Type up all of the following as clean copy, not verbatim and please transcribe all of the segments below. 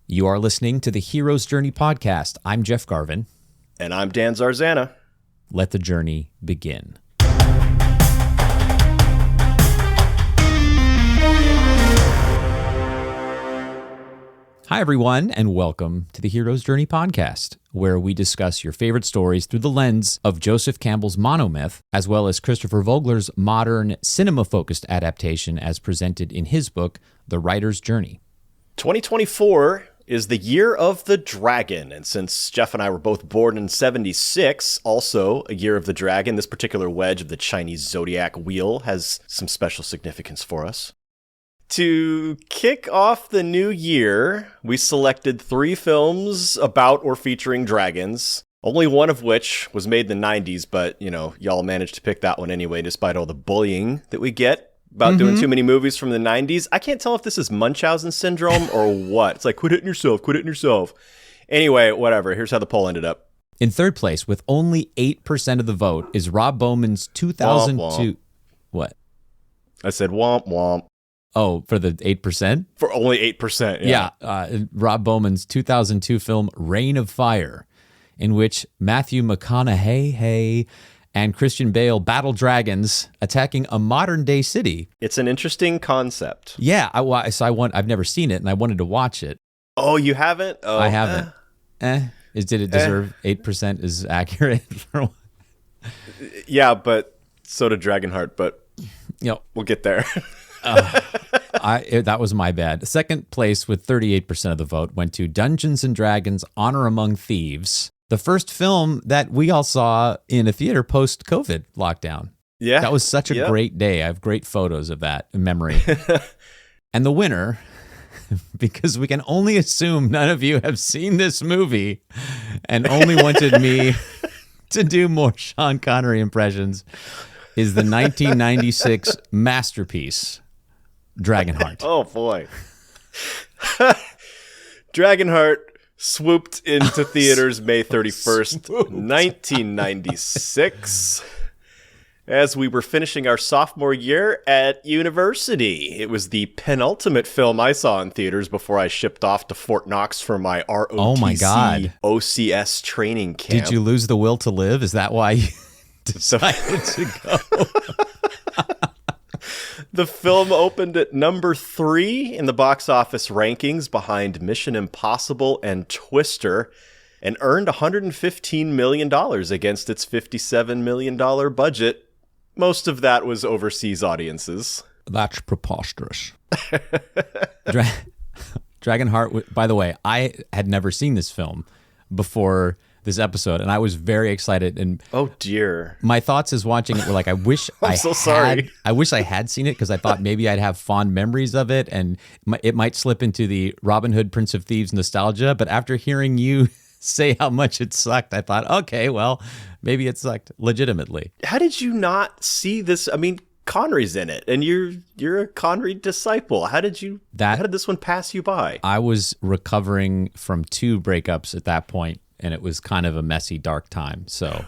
You are listening to the Hero's Journey podcast. I'm Jeff Garvin. And I'm Dan Zarzana. Let the journey begin. Hi, everyone, and welcome to the Hero's Journey podcast, where we discuss your favorite stories through the lens of Joseph Campbell's monomyth, as well as Christopher Vogler's modern cinema-focused adaptation as presented in his book, The Writer's Journey. 2024 is the year of the dragon, and since Jeff and I were both born in 76, also a year of the dragon, this particular wedge of the Chinese zodiac wheel has some special significance for us. To kick off the new year, we selected 3 films about or featuring dragons, only one of which was made in the 90s, but, y'all managed to pick that one anyway, despite all the bullying that we get about doing too many movies from the 90s. I can't tell if this is Munchausen syndrome or what. It's like, quit hitting yourself. Anyway, whatever. Here's how the poll ended up. In third place, with only 8% of the vote, is Rob Bowman's 2002... Womp womp. What? I said womp womp. Oh, for the 8%? For only 8%, yeah. Rob Bowman's 2002 film Reign of Fire, in which Matthew McConaughey and Christian Bale battle dragons attacking a modern-day city. It's an interesting concept. Yeah, I've never seen it, and I wanted to watch it. Oh, you haven't? Oh, I haven't. Did it deserve 8% is accurate? Yeah, but so did DragonHeart, but we'll get there. That was my bad. Second place with 38% of the vote went to Dungeons & Dragons Honor Among Thieves, the first film that we all saw in a theater post-COVID lockdown. Yeah. That was such a great day. I have great photos of that in memory. And the winner, because we can only assume none of you have seen this movie and only wanted me to do more Sean Connery impressions, is the 1996 masterpiece, DragonHeart. Oh, boy. DragonHeart swooped into theaters May 31st, 1996, as we were finishing our sophomore year at university. It was the penultimate film I saw in theaters before I shipped off to Fort Knox for my ROTC Oh my God. OCS training camp. Did you lose the will to live? Is that why you decided to go? The film opened at number 3 in the box office rankings behind Mission Impossible and Twister, and earned $115 million against its $57 million budget. Most of that was overseas audiences. That's preposterous. DragonHeart, by the way, I had never seen this film before this episode, and I was very excited. And oh dear, my thoughts as watching it were like, I wish sorry. I wish I had seen it, because I thought maybe I'd have fond memories of it, and it might slip into the Robin Hood, Prince of Thieves nostalgia. But after hearing you say how much it sucked, I thought, okay, well, maybe it sucked legitimately. How did you not see this? I mean, Connery's in it, and you're a Connery disciple. How did this one pass you by? I was recovering from 2 breakups at that point, and it was kind of a messy, dark time. So,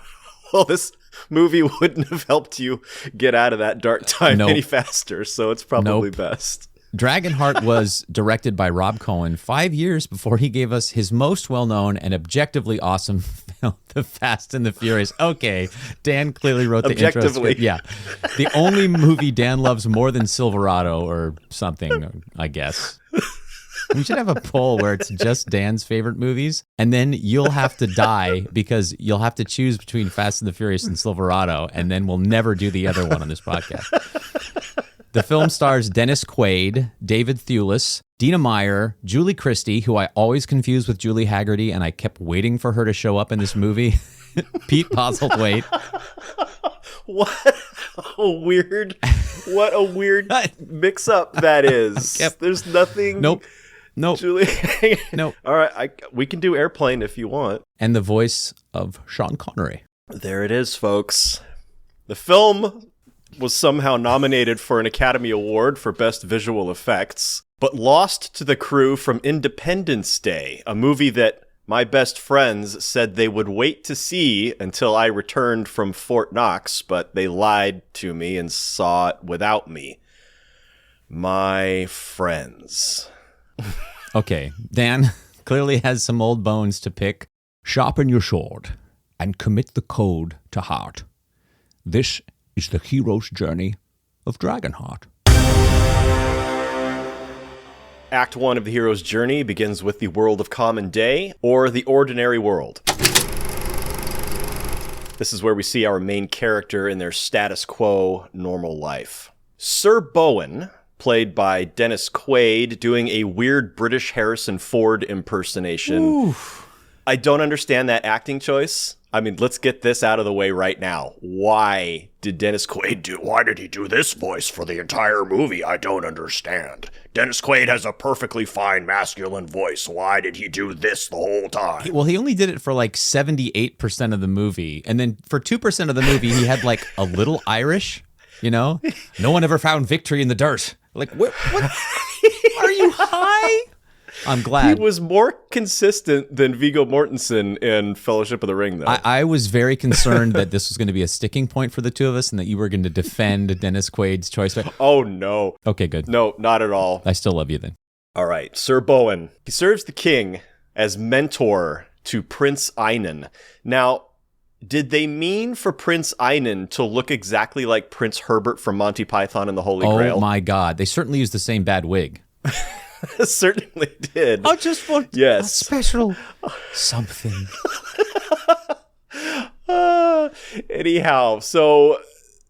well, this movie wouldn't have helped you get out of that dark time any faster, so it's probably best. DragonHeart was directed by Rob Cohen 5 years before he gave us his most well-known and objectively awesome film, The Fast and the Furious. Okay, Dan clearly wrote the intro script. Yeah, the only movie Dan loves more than Silverado or something, I guess. We should have a poll where it's just Dan's favorite movies, and then you'll have to die because you'll have to choose between Fast and the Furious and Silverado, and then we'll never do the other one on this podcast. The film stars Dennis Quaid, David Thewlis, Dina Meyer, Julie Christie, who I always confuse with Julie Haggerty, and I kept waiting for her to show up in this movie, Pete Postlethwaite. What a weird mix-up that is. There's nothing... Nope. Julie. Nope. All right, we can do Airplane if you want. And the voice of Sean Connery. There it is, folks. The film was somehow nominated for an Academy Award for Best Visual Effects, but lost to the crew from Independence Day, a movie that my best friends said they would wait to see until I returned from Fort Knox, but they lied to me and saw it without me. My friends. Okay, Dan, clearly has some old bones to pick. Sharpen your sword and commit the code to heart. This is the hero's journey of DragonHeart. Act 1 of the hero's journey begins with the world of common day, or the ordinary world. This is where we see our main character in their status quo, normal life. Sir Bowen, played by Dennis Quaid, doing a weird British Harrison Ford impersonation. Oof. I don't understand that acting choice. I mean, let's get this out of the way right now. Why did Dennis Quaid why did he do this voice for the entire movie? I don't understand. Dennis Quaid has a perfectly fine masculine voice. Why did he do this the whole time? Well, he only did it for like 78% of the movie. And then for 2% of the movie, he had like a little Irish, you know? No one ever found victory in the dirt. Like, what? Are you high? I'm glad. He was more consistent than Viggo Mortensen in Fellowship of the Ring, though. I was very concerned that this was going to be a sticking point for the two of us and that you were going to defend Dennis Quaid's choice. Oh, no. Okay, good. No, not at all. I still love you then. All right. Sir Bowen. He serves the king as mentor to Prince Einan. Now, did they mean for Prince Einan to look exactly like Prince Herbert from Monty Python and the Holy Grail? Oh, my God. They certainly used the same bad wig. Certainly did. I just want a special something. Anyhow, so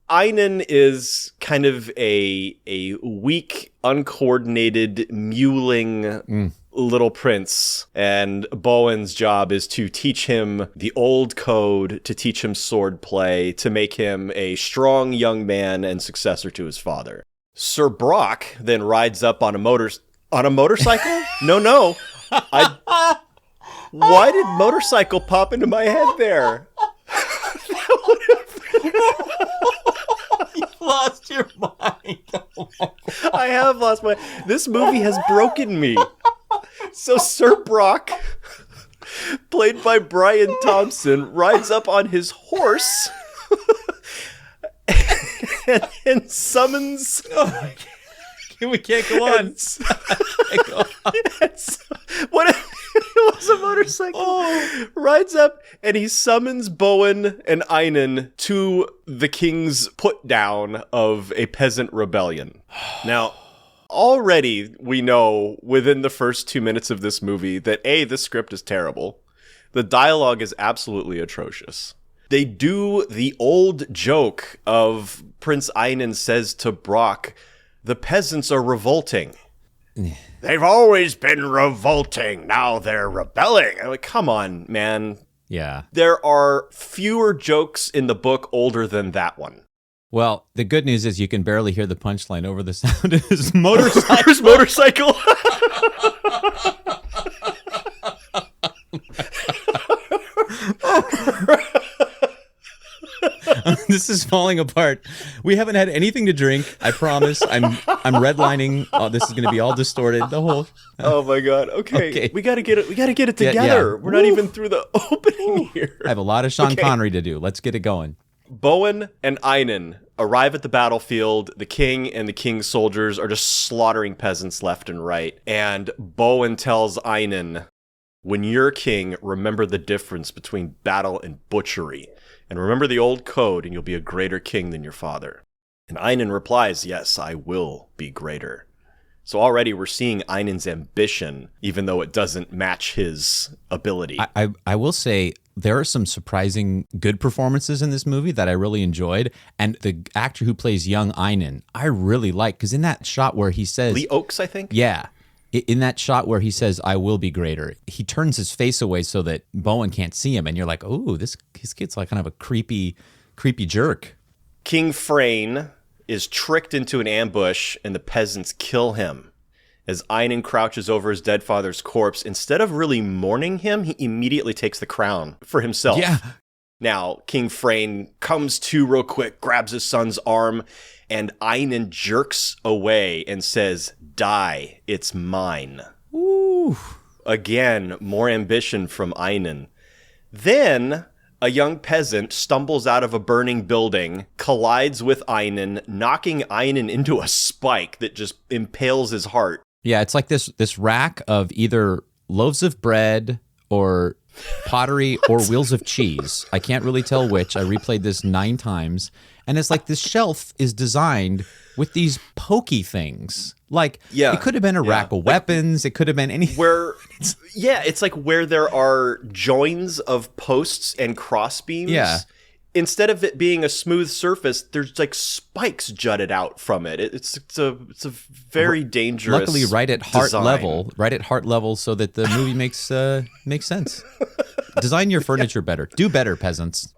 Einan is kind of a weak, uncoordinated, mewling little prince, and Bowen's job is to teach him the old code, to teach him sword play, to make him a strong young man and successor to his father. Sir Brock then rides up on a motorcycle? No. Why did motorcycle pop into my head there? You've lost your mind. I have lost my... This movie has broken me. So Sir Brock, played by Brian Thompson, rides up on his horse and summons... We can't go on. What if it was a motorcycle? Oh. Rides up and he summons Bowen and Einan to the king's put down of a peasant rebellion. Now, already we know within the first 2 minutes of this movie that the script is terrible. The dialogue is absolutely atrocious. They do the old joke of Prince Einan says to Brock, "The peasants are revolting." They've always been revolting. Now they're rebelling. I'm like, come on, man. Yeah. There are fewer jokes in the book older than that one. Well, the good news is you can barely hear the punchline over the sound of his motorcycle. His motorcycle. This is falling apart. We haven't had anything to drink. I promise. I'm redlining. Oh, this is going to be all distorted. The whole. Oh my god. Okay. We got to get it. We got to get it together. Yeah. We're not even through the opening here. I have a lot of Sean Connery to do. Let's get it going. Bowen and Einan arrive at the battlefield. The king and the king's soldiers are just slaughtering peasants left and right. And Bowen tells Einan, "When you're king, remember the difference between battle and butchery. And remember the old code, and you'll be a greater king than your father." And Einan replies, "Yes, I will be greater." So already we're seeing Einan's ambition, even though it doesn't match his ability. I will say there are some surprising good performances in this movie that I really enjoyed. And the actor who plays young Einan, I really like, because in that shot where he says... Lee Oaks, I think? Yeah. In that shot where he says, "I will be greater," he turns his face away so that Bowen can't see him. And you're like, oh, his kid's like kind of a creepy jerk. King Frayne is tricked into an ambush and the peasants kill him. As Einan crouches over his dead father's corpse, instead of really mourning him, he immediately takes the crown for himself. Yeah. Now, King Frayne comes to real quick, grabs his son's arm, and Einan jerks away and says, "Die, it's mine." Ooh. Again, more ambition from Einan. Then a young peasant stumbles out of a burning building, collides with Einan, knocking Einan into a spike that just impales his heart. Yeah, it's like this rack of either loaves of bread or pottery or wheels of cheese. I can't really tell which. I replayed this 9 times. And it's like this shelf is designed with these pokey things. Like, it could have been a rack of weapons. It could have been anything. It's like where there are joins of posts and crossbeams. Yeah. Instead of it being a smooth surface, there's like spikes jutted out from it. It's a very dangerous. Luckily, right at heart design. level, so that the movie makes sense. Design your furniture better. Do better, peasants.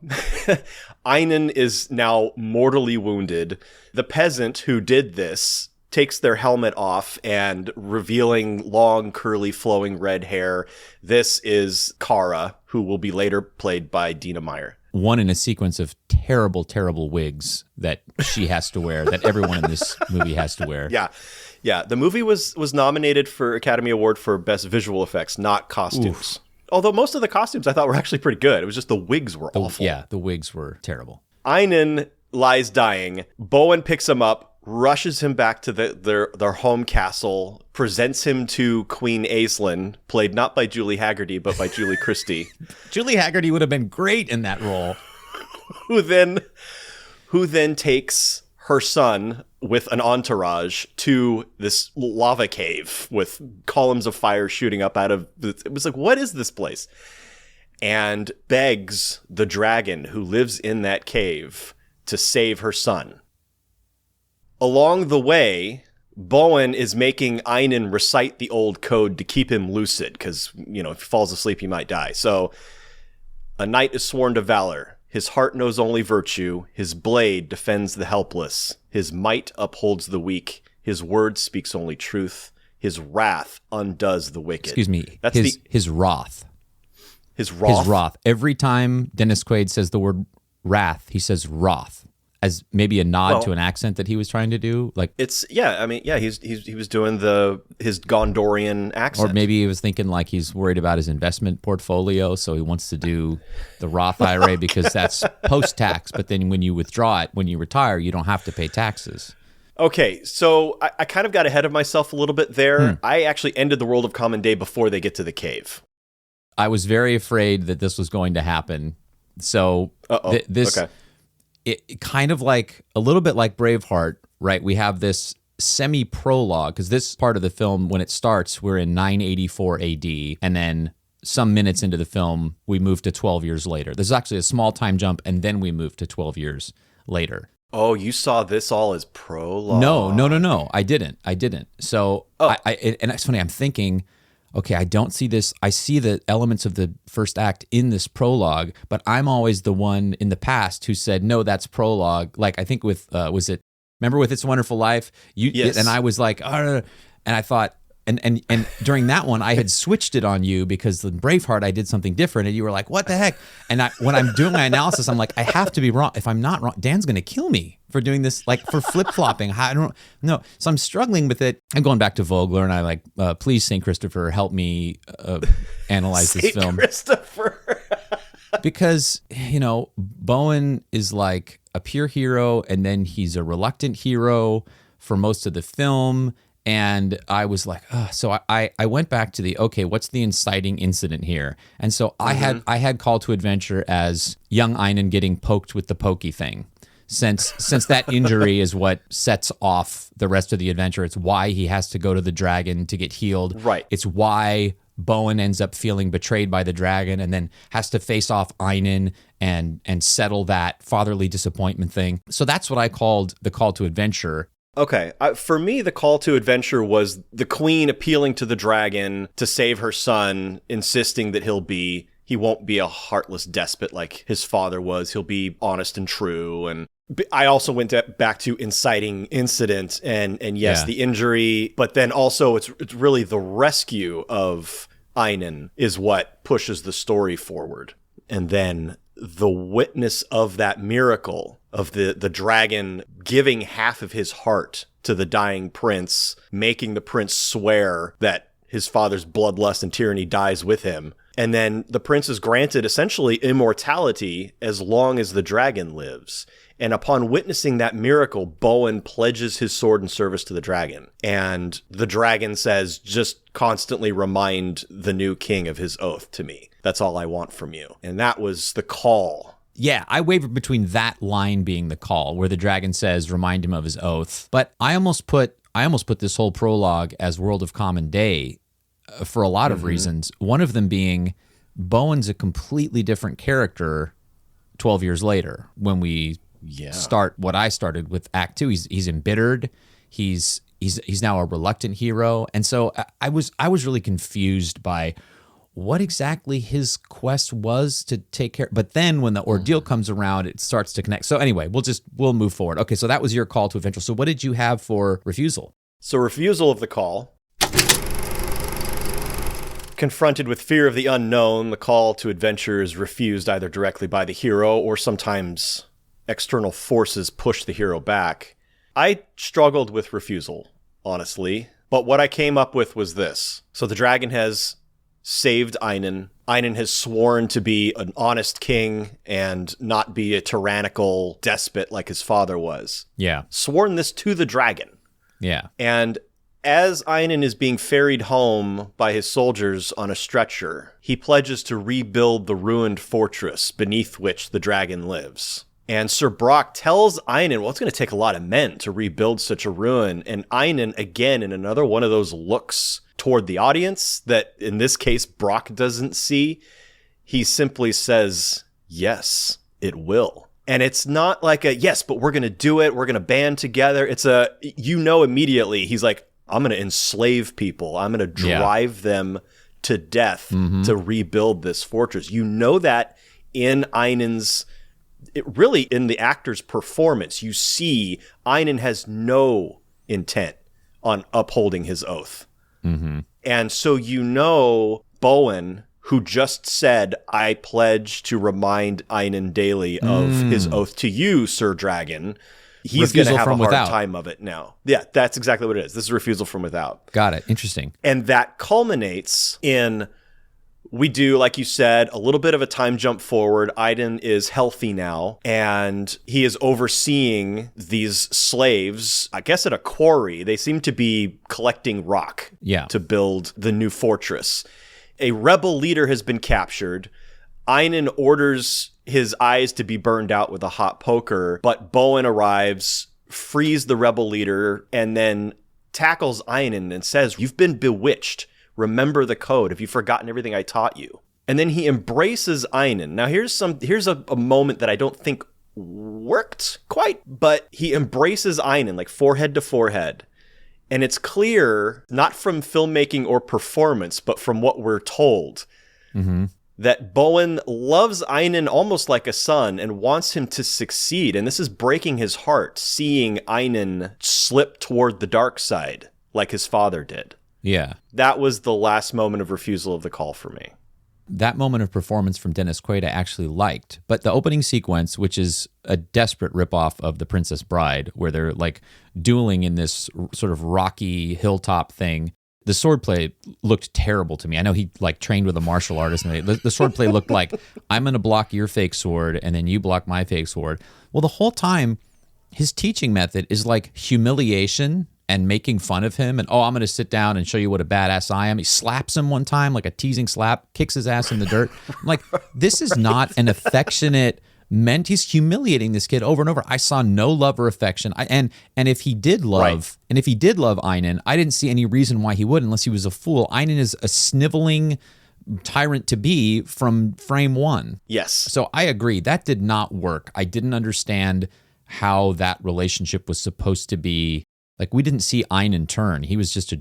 Einan is now mortally wounded. The peasant who did this takes their helmet off and revealing long, curly, flowing red hair. This is Kara, who will be later played by Dina Meyer. One in a sequence of terrible, terrible wigs that she has to wear, that everyone in this movie has to wear. Yeah. The movie was nominated for Academy Award for Best Visual Effects, not costumes. Oof. Although most of the costumes I thought were actually pretty good. It was just the wigs were awful. Yeah, the wigs were terrible. Einan lies dying. Bowen picks him up, rushes him back to their home castle, presents him to Queen Aislinn, played not by Julie Haggerty, but by Julie Christie. Julie Haggerty would have been great in that role. Who then takes her son with an entourage to this lava cave with columns of fire shooting up out of it was like, what is this place? And begs the dragon who lives in that cave to save her son. Along the way, Bowen is making Einan recite the old code to keep him lucid, because, if he falls asleep, he might die. So, a knight is sworn to valor. His heart knows only virtue. His blade defends the helpless. His might upholds the weak. His word speaks only truth. His wrath undoes the wicked. Excuse me. That's his wrath. His wrath? His wrath. Every time Dennis Quaid says the word wrath, he says wrath, as maybe a nod to an accent that he was trying to do. Like he was doing his Gondorian accent. Or maybe he was thinking like he's worried about his investment portfolio, so he wants to do the Roth IRA because that's post-tax, but then when you withdraw it, when you retire, you don't have to pay taxes. Okay, so I kind of got ahead of myself a little bit there. I actually ended The World of Common Day before they get to the cave. I was very afraid that this was going to happen. So It kind of like a little bit like Braveheart, right? We have this semi-prologue because this part of the film, when it starts, we're in 984 AD, and then some minutes into the film, we move to 12 years later. There's actually a small time jump, and then we move to 12 years later. Oh, you saw this all as prologue? No. I didn't. So, and it's funny, I'm thinking, okay, I don't see this. I see the elements of the first act in this prologue, but I'm always the one in the past who said, no, that's prologue. Like, I think with, remember with It's a Wonderful Life? Yes. And I was like, and I thought, and during that one, I had switched it on you because in Braveheart, I did something different, and you were like, what the heck? And when I'm doing my analysis, I'm like, I have to be wrong. If I'm not wrong, Dan's going to kill me for doing this, like for flip-flopping. I don't know. So I'm struggling with it. I'm going back to Vogler, and I like, please, St. Christopher, help me analyze this film. St. Christopher. Because, Bowen is like a pure hero, and then he's a reluctant hero for most of the film. And I was like, so I went back to what's the inciting incident here? And so I had Call to Adventure as young Einan getting poked with the pokey thing. Since that injury is what sets off the rest of the adventure. It's why he has to go to the dragon to get healed. Right. It's why Bowen ends up feeling betrayed by the dragon and then has to face off Einan and settle that fatherly disappointment thing. So that's what I called the Call to Adventure. Okay, for me, the Call to Adventure was the queen appealing to the dragon to save her son, insisting that he won't be a heartless despot like his father was. He'll be honest and true. And I also went back to inciting incident and yes, the injury, but then also it's really the rescue of Einan is what pushes the story forward. And then the witness of that miracle of the dragon giving half of his heart to the dying prince, making the prince swear that his father's bloodlust and tyranny dies with him. And then the prince is granted essentially immortality as long as the dragon lives. And upon witnessing that miracle, Bowen pledges his sword in service to the dragon. And the dragon says, just constantly remind the new king of his oath to me. That's all I want from you. And that was the call. Yeah, I wavered between that line being the call, where the dragon says, remind him of his oath. But I almost put this whole prologue as World of Common Day for a lot of reasons. One of them being Bowen's a completely different character 12 years later when we start what I started with Act 2. He's embittered. He's now a reluctant hero. And so I was really confused by what exactly his quest was to take care. But then when the ordeal comes around, it starts to connect. So anyway, we'll move forward. Okay, so that was your call to adventure. So what did you have for refusal? So refusal of the call. Confronted with fear of the unknown, the call to adventure is refused either directly by the hero or sometimes external forces push the hero back. I struggled with refusal, honestly, but what I came up with was this. So the dragon has saved Einan. Einan has sworn to be an honest king and not be a tyrannical despot like his father was. Yeah. Sworn this to the dragon. Yeah. And as Einan is being ferried home by his soldiers on a stretcher, he pledges to rebuild the ruined fortress beneath which the dragon lives. And Sir Brock tells Einan, well, it's going to take a lot of men to rebuild such a ruin. And Einan, again, in another one of those looks toward the audience that, in this case, Brock doesn't see, he simply says, yes, it will. And it's not like a, yes, but we're going to do it. We're going to band together. It's a, immediately, he's like, I'm going to enslave people. I'm going to drive them to death to rebuild this fortress. You know that in Einan's, really in the actor's performance, you see Einan has no intent on upholding his oath. And so Bowen, who just said, I pledge to remind Einan daily of his oath to you, Sir Dragon, he's going to have a hard time of it now. Yeah, that's exactly what it is. This is refusal from without. Got it. Interesting. And that culminates in, we do, like you said, a little bit of a time jump forward. Einan is healthy now, and he is overseeing these slaves, I guess at a quarry. They seem to be collecting rock to build the new fortress. A rebel leader has been captured. Einan orders his eyes to be burned out with a hot poker, but Bowen arrives, frees the rebel leader, and then tackles Einan and says, you've been bewitched. Remember the code. Have you forgotten everything I taught you? And then he embraces Einan. Now here's a moment that I don't think worked quite, but he embraces Einan like forehead to forehead. And it's clear, not from filmmaking or performance, but from what we're told, that Bowen loves Einan almost like a son and wants him to succeed. And this is breaking his heart, seeing Einan slip toward the dark side like his father did. Yeah. That was the last moment of refusal of the call for me. That moment of performance from Dennis Quaid I actually liked. But the opening sequence, which is a desperate ripoff of The Princess Bride, where they're like dueling in this sort of rocky hilltop thing, the swordplay looked terrible to me. I know he like trained with a martial artist, and the swordplay looked like, I'm going to block your fake sword, and then you block my fake sword. Well, the whole time, his teaching method is like humiliation and making fun of him, and I'm going to sit down and show you what a badass I am. He slaps him one time, like a teasing slap, kicks his ass in the dirt. I'm like, this is not an affectionate he's humiliating this kid over and over. I saw no love or affection. And if he did love, and if he did love Einan, I didn't see any reason why he would, unless he was a fool. Einan is a sniveling tyrant to be from frame one. Yes. So I agree. That did not work. I didn't understand how that relationship was supposed to be. Like, we didn't see Einan turn. He was just a,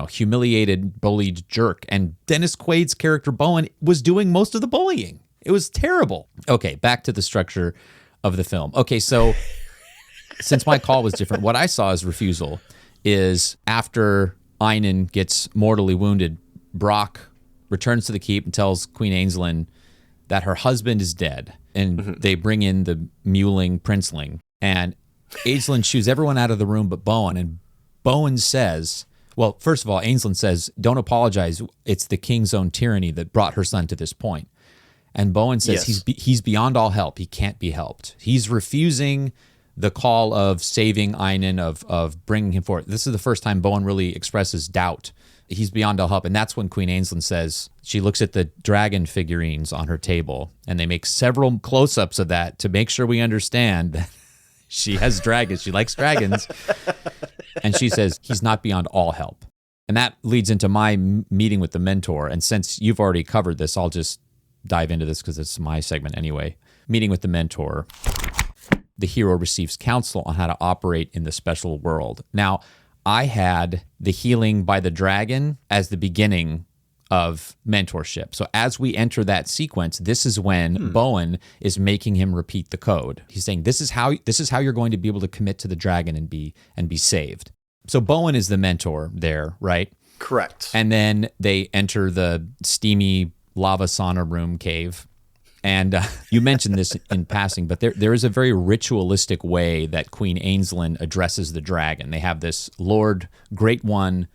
humiliated, bullied jerk. And Dennis Quaid's character, Bowen, was doing most of the bullying. It was terrible. Okay, back to the structure of the film. Okay, so since my call was different, what I saw as refusal is after Einan gets mortally wounded, Brock returns to the keep and tells Queen Ainslinn that her husband is dead. And they bring in the mewling princeling. And Ainslinn shoos everyone out of the room but Bowen. And Bowen says, Well, first of all, Ainsland says, don't apologize. It's the king's own tyranny that brought her son to this point. And Bowen says he's beyond all help. He can't be helped. He's refusing the call of saving Einan, of bringing him forward. This is the first time Bowen really expresses doubt. He's beyond all help. And that's when Queen Ainsland says, she looks at the dragon figurines on her table, and they make several close-ups of that to make sure we understand that she has dragons. She likes dragons. And she says, he's not beyond all help. And that leads into my meeting with the mentor. And since you've already covered this, I'll just dive into this because it's my segment anyway. Meeting with the mentor. The hero receives counsel on how to operate in the special world. Now, I had the healing by the dragon as the beginning of mentorship. So as we enter that sequence, this is when Bowen is making him repeat the code. He's saying, this is how you're going to be able to commit to the dragon and be saved. So Bowen is the mentor there, right? Correct. And then they enter the steamy lava sauna room cave. And you mentioned this in passing, but there is a very ritualistic way that Queen Ainsland addresses the dragon. They have this, Lord, Great One,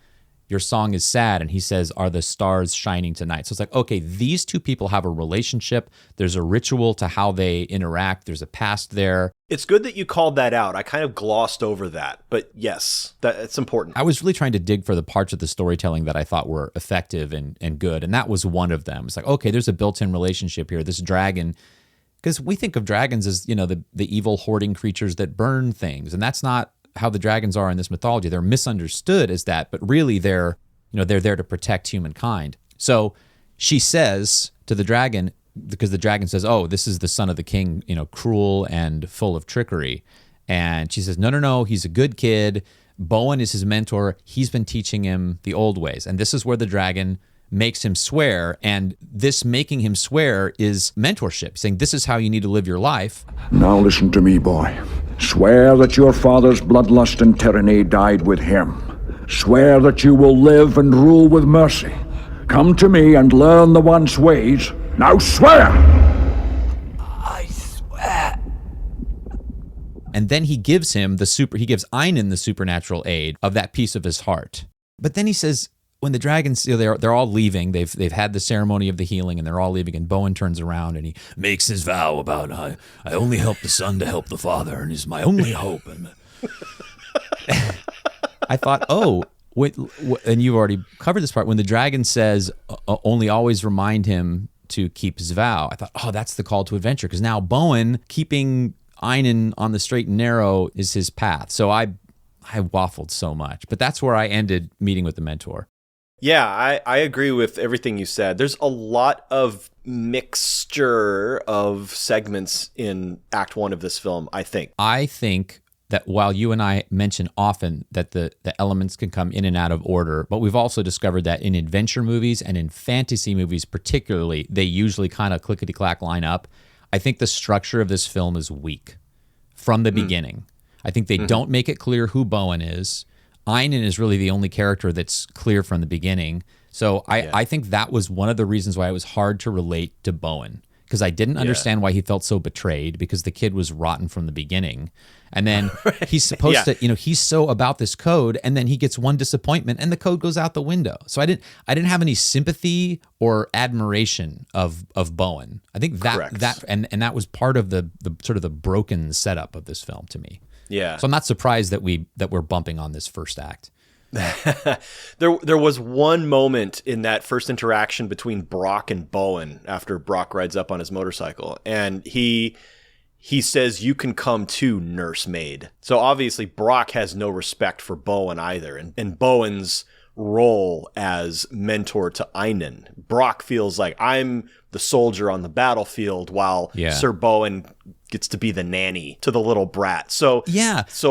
your song is sad. And he says, are the stars shining tonight? So it's like, okay, these two people have a relationship. There's a ritual to how they interact. There's a past there. It's good that you called that out. I kind of glossed over that. But yes, it's important. I was really trying to dig for the parts of the storytelling that I thought were effective and good. And that was one of them. It's like, okay, there's a built-in relationship here. This dragon, because we think of dragons as, the evil hoarding creatures that burn things. And that's not how the dragons are in this mythology. They're misunderstood as that, but really they're there to protect humankind. So she says to the dragon, because the dragon says, oh, this is the son of the king, cruel and full of trickery. And she says, no, he's a good kid. Bowen is his mentor. He's been teaching him the old ways. And this is where the dragon makes him swear. And this making him swear is mentorship, saying this is how you need to live your life. Now listen to me, boy. Swear that your father's bloodlust and tyranny died with him. Swear that you will live and rule with mercy. Come to me and learn the one's ways. Now swear! I swear. And then he gives him he gives Einan the supernatural aid of that piece of his heart. But then he says, when the dragons, they're all leaving, they've had the ceremony of the healing and they're all leaving, and Bowen turns around and he makes his vow about, I only help the son to help the father, and he's my only hope. And I thought, and you've already covered this part, when the dragon says, only always remind him to keep his vow, I thought, that's the call to adventure, because now Bowen keeping Einan on the straight and narrow is his path. So I waffled so much, but that's where I ended meeting with the mentor. Yeah, I agree with everything you said. There's a lot of mixture of segments in Act 1 of this film, I think. I think that while you and I mention often that the elements can come in and out of order, but we've also discovered that in adventure movies and in fantasy movies particularly, they usually kind of clickety-clack line up. I think the structure of this film is weak from the beginning. I think they don't make it clear who Bowen is. Einan is really the only character that's clear from the beginning. So I think that was one of the reasons why it was hard to relate to Bowen, because I didn't understand why he felt so betrayed, because the kid was rotten from the beginning. And then he's supposed to, he's so about this code, and then he gets one disappointment and the code goes out the window. So I didn't have any sympathy or admiration of Bowen. I think that that was part of the sort of the broken setup of this film to me. Yeah. So I'm not surprised that we're bumping on this first act. There was one moment in that first interaction between Brock and Bowen after Brock rides up on his motorcycle, and he says, "You can come too, nursemaid." So obviously Brock has no respect for Bowen either, and Bowen's role as mentor to Einan. Brock feels like I'm the soldier on the battlefield while Sir Bowen gets to be the nanny to the little brat. So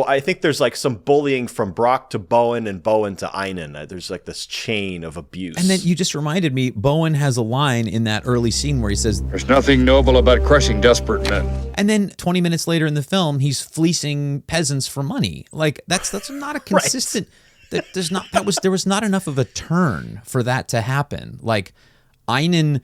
I think there's like some bullying from Brock to Bowen and Bowen to Einan. There's like this chain of abuse. And then you just reminded me, Bowen has a line in that early scene where he says, "There's nothing noble about crushing desperate men." And then 20 minutes later in the film, he's fleecing peasants for money. Like that's not a consistent there was not enough of a turn for that to happen. Like Einan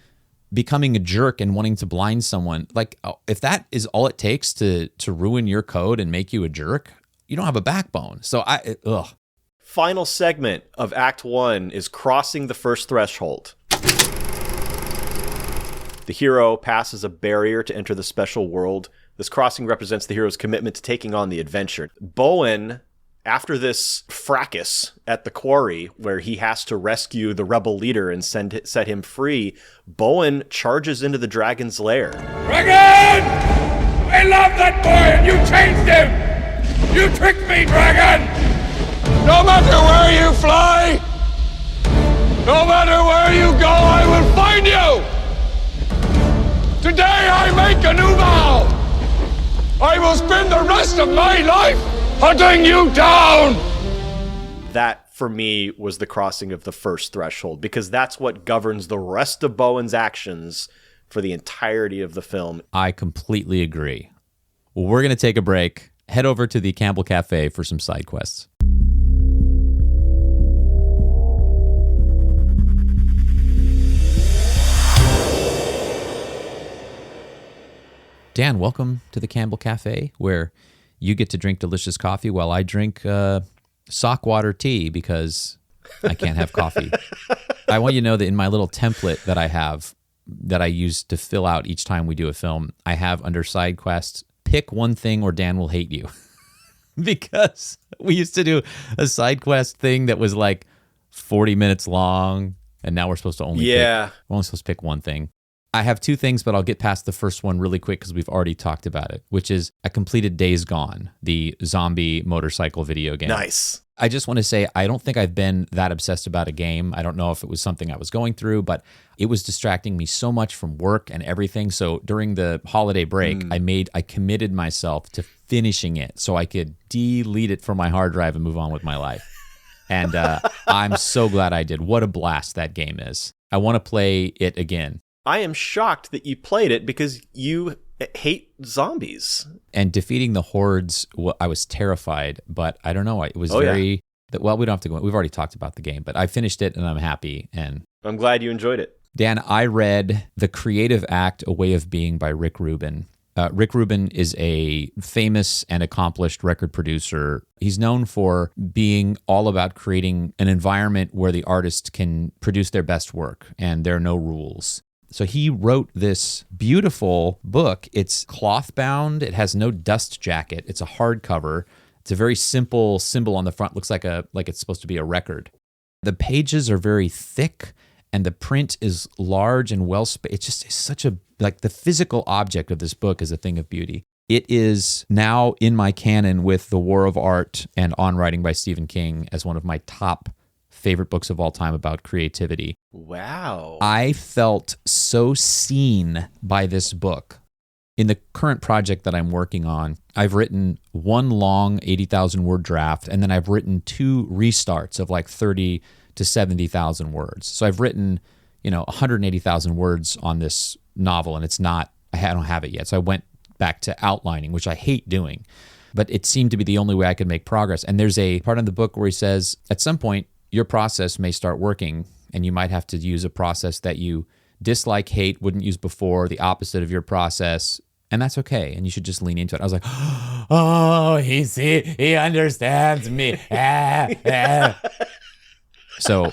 becoming a jerk and wanting to blind someone, like if that is all it takes to ruin your code and make you a jerk, you don't have a backbone. So final segment of Act 1 is crossing the first threshold. The hero passes a barrier to enter the special world. This crossing represents the hero's commitment to taking on the adventure. Bowen, after this fracas at the quarry where he has to rescue the rebel leader and set him free, Bowen charges into the dragon's lair. Dragon! I love that boy and you changed him! You tricked me, Dragon! No matter where you fly, no matter where you go, I will find you! Today I make a new vow! I will spend the rest of my life hunting you down! That, for me, was the crossing of the first threshold, because that's what governs the rest of Bowen's actions for the entirety of the film. I completely agree. Well, we're going to take a break. Head over to the Campbell Cafe for some side quests. Dan, welcome to the Campbell Cafe, where you get to drink delicious coffee while I drink sock water tea because I can't have coffee. I want you to know that in my little template that I have, that I use to fill out each time we do a film, I have under side quests, pick one thing or Dan will hate you. Because we used to do a side quest thing that was like 40 minutes long, and now we're supposed to only we're only supposed to pick one thing. I have two things, but I'll get past the first one really quick because we've already talked about it, which is I completed Days Gone, the zombie motorcycle video game. Nice. I just want to say I don't think I've been that obsessed about a game. I don't know if it was something I was going through, but it was distracting me so much from work and everything. So during the holiday break, I committed myself to finishing it so I could delete it from my hard drive and move on with my life. And I'm so glad I did. What a blast that game is. I want to play it again. I am shocked that you played it because you hate zombies. And defeating the hordes, I was terrified, but I don't know. It was well, we don't have to go. We've already talked about the game, but I finished it and I'm happy. And I'm glad you enjoyed it. Dan, I read The Creative Act, A Way of Being by Rick Rubin. Rick Rubin is a famous and accomplished record producer. He's known for being all about creating an environment where the artist can produce their best work and there are no rules. So he wrote this beautiful book. It's cloth bound. It has no dust jacket. It's a hardcover. It's a very simple symbol on the front. Looks like it's supposed to be a record. The pages are very thick and the print is large and well spaced. It's such a, like, the physical object of this book is a thing of beauty. It is now in my canon with The War of Art and On Writing by Stephen King as one of my top favorite books of all time about creativity. Wow. I felt so seen by this book. In the current project that I'm working on, I've written one long 80,000 word draft, and then I've written two restarts of like 30 to 70,000 words. So I've written, 180,000 words on this novel, and I don't have it yet. So I went back to outlining, which I hate doing, but it seemed to be the only way I could make progress. And there's a part in the book where he says, at some point, your process may start working and you might have to use a process that you dislike, hate, wouldn't use before, the opposite of your process, and that's okay. And you should just lean into it. I was like, oh, he understands me. So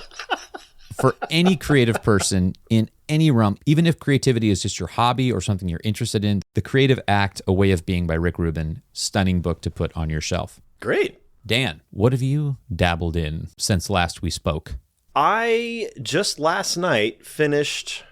for any creative person in any realm, even if creativity is just your hobby or something you're interested in, The Creative Act, A Way of Being by Rick Rubin, stunning book to put on your shelf. Great. Dan, what have you dabbled in since last we spoke? I just last night finished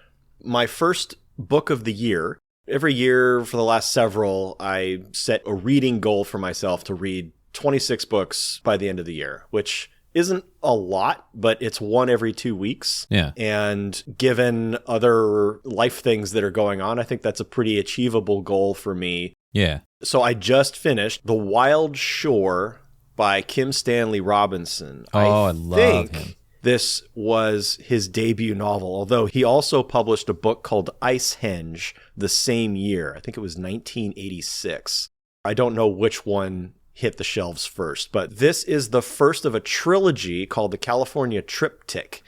my first book of the year. Every year for the last several, I set a reading goal for myself to read 26 books by the end of the year, which isn't a lot, but it's one every 2 weeks. Yeah. And given other life things that are going on, I think that's a pretty achievable goal for me. Yeah. So I just finished The Wild Shore by Kim Stanley Robinson. I love him. This was his debut novel, although he also published a book called Icehenge the same year. I think it was 1986. I don't know which one hit the shelves first, but this is the first of a trilogy called the California Triptych,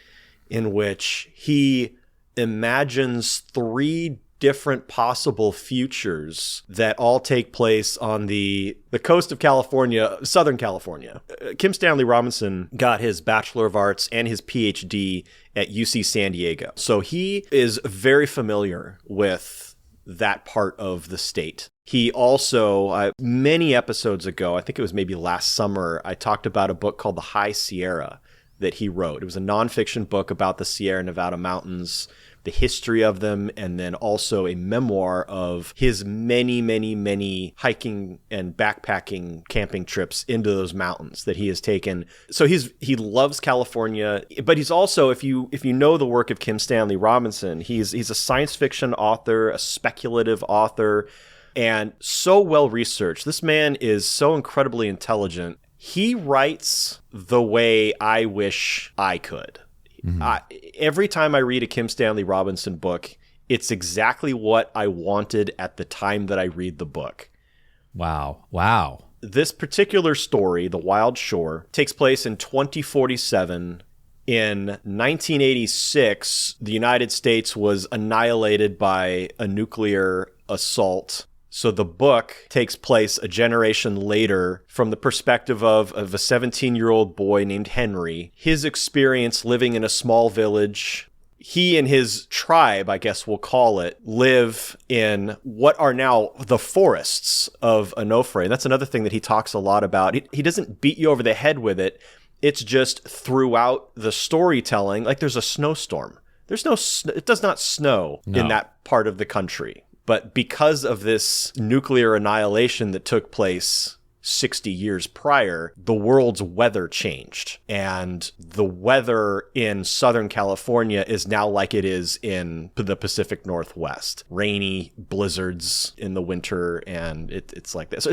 in which he imagines 3 different possible futures that all take place on the coast of California, Southern California. Kim Stanley Robinson got his Bachelor of Arts and his PhD at UC San Diego. So he is very familiar with that part of the state. He also, many episodes ago, I think it was maybe last summer, I talked about a book called The High Sierra that he wrote. It was a nonfiction book about the Sierra Nevada mountains, the history of them, and then also a memoir of his many, many, many hiking and backpacking camping trips into those mountains that he has taken. So he loves California, but he's also, if you know the work of Kim Stanley Robinson, he's a science fiction author, a speculative author, and so well researched. This man is so incredibly intelligent. He writes the way I wish I could. Every time I read a Kim Stanley Robinson book, it's exactly what I wanted at the time that I read the book. Wow. This particular story, The Wild Shore, takes place in 2047. In 1986, the United States was annihilated by a nuclear assault. So the book takes place a generation later from the perspective of a 17-year-old boy named Henry. His experience living in a small village. He and his tribe, I guess we'll call it, live in what are now the forests of Onofre. That's another thing that he talks a lot about. He doesn't beat you over the head with it. It's just throughout the storytelling, like there's a snowstorm. It does not snow in that part of the country. But because of this nuclear annihilation that took place 60 years prior, the world's weather changed. And the weather in Southern California is now like it is in the Pacific Northwest. Rainy blizzards in the winter, and it's like that. So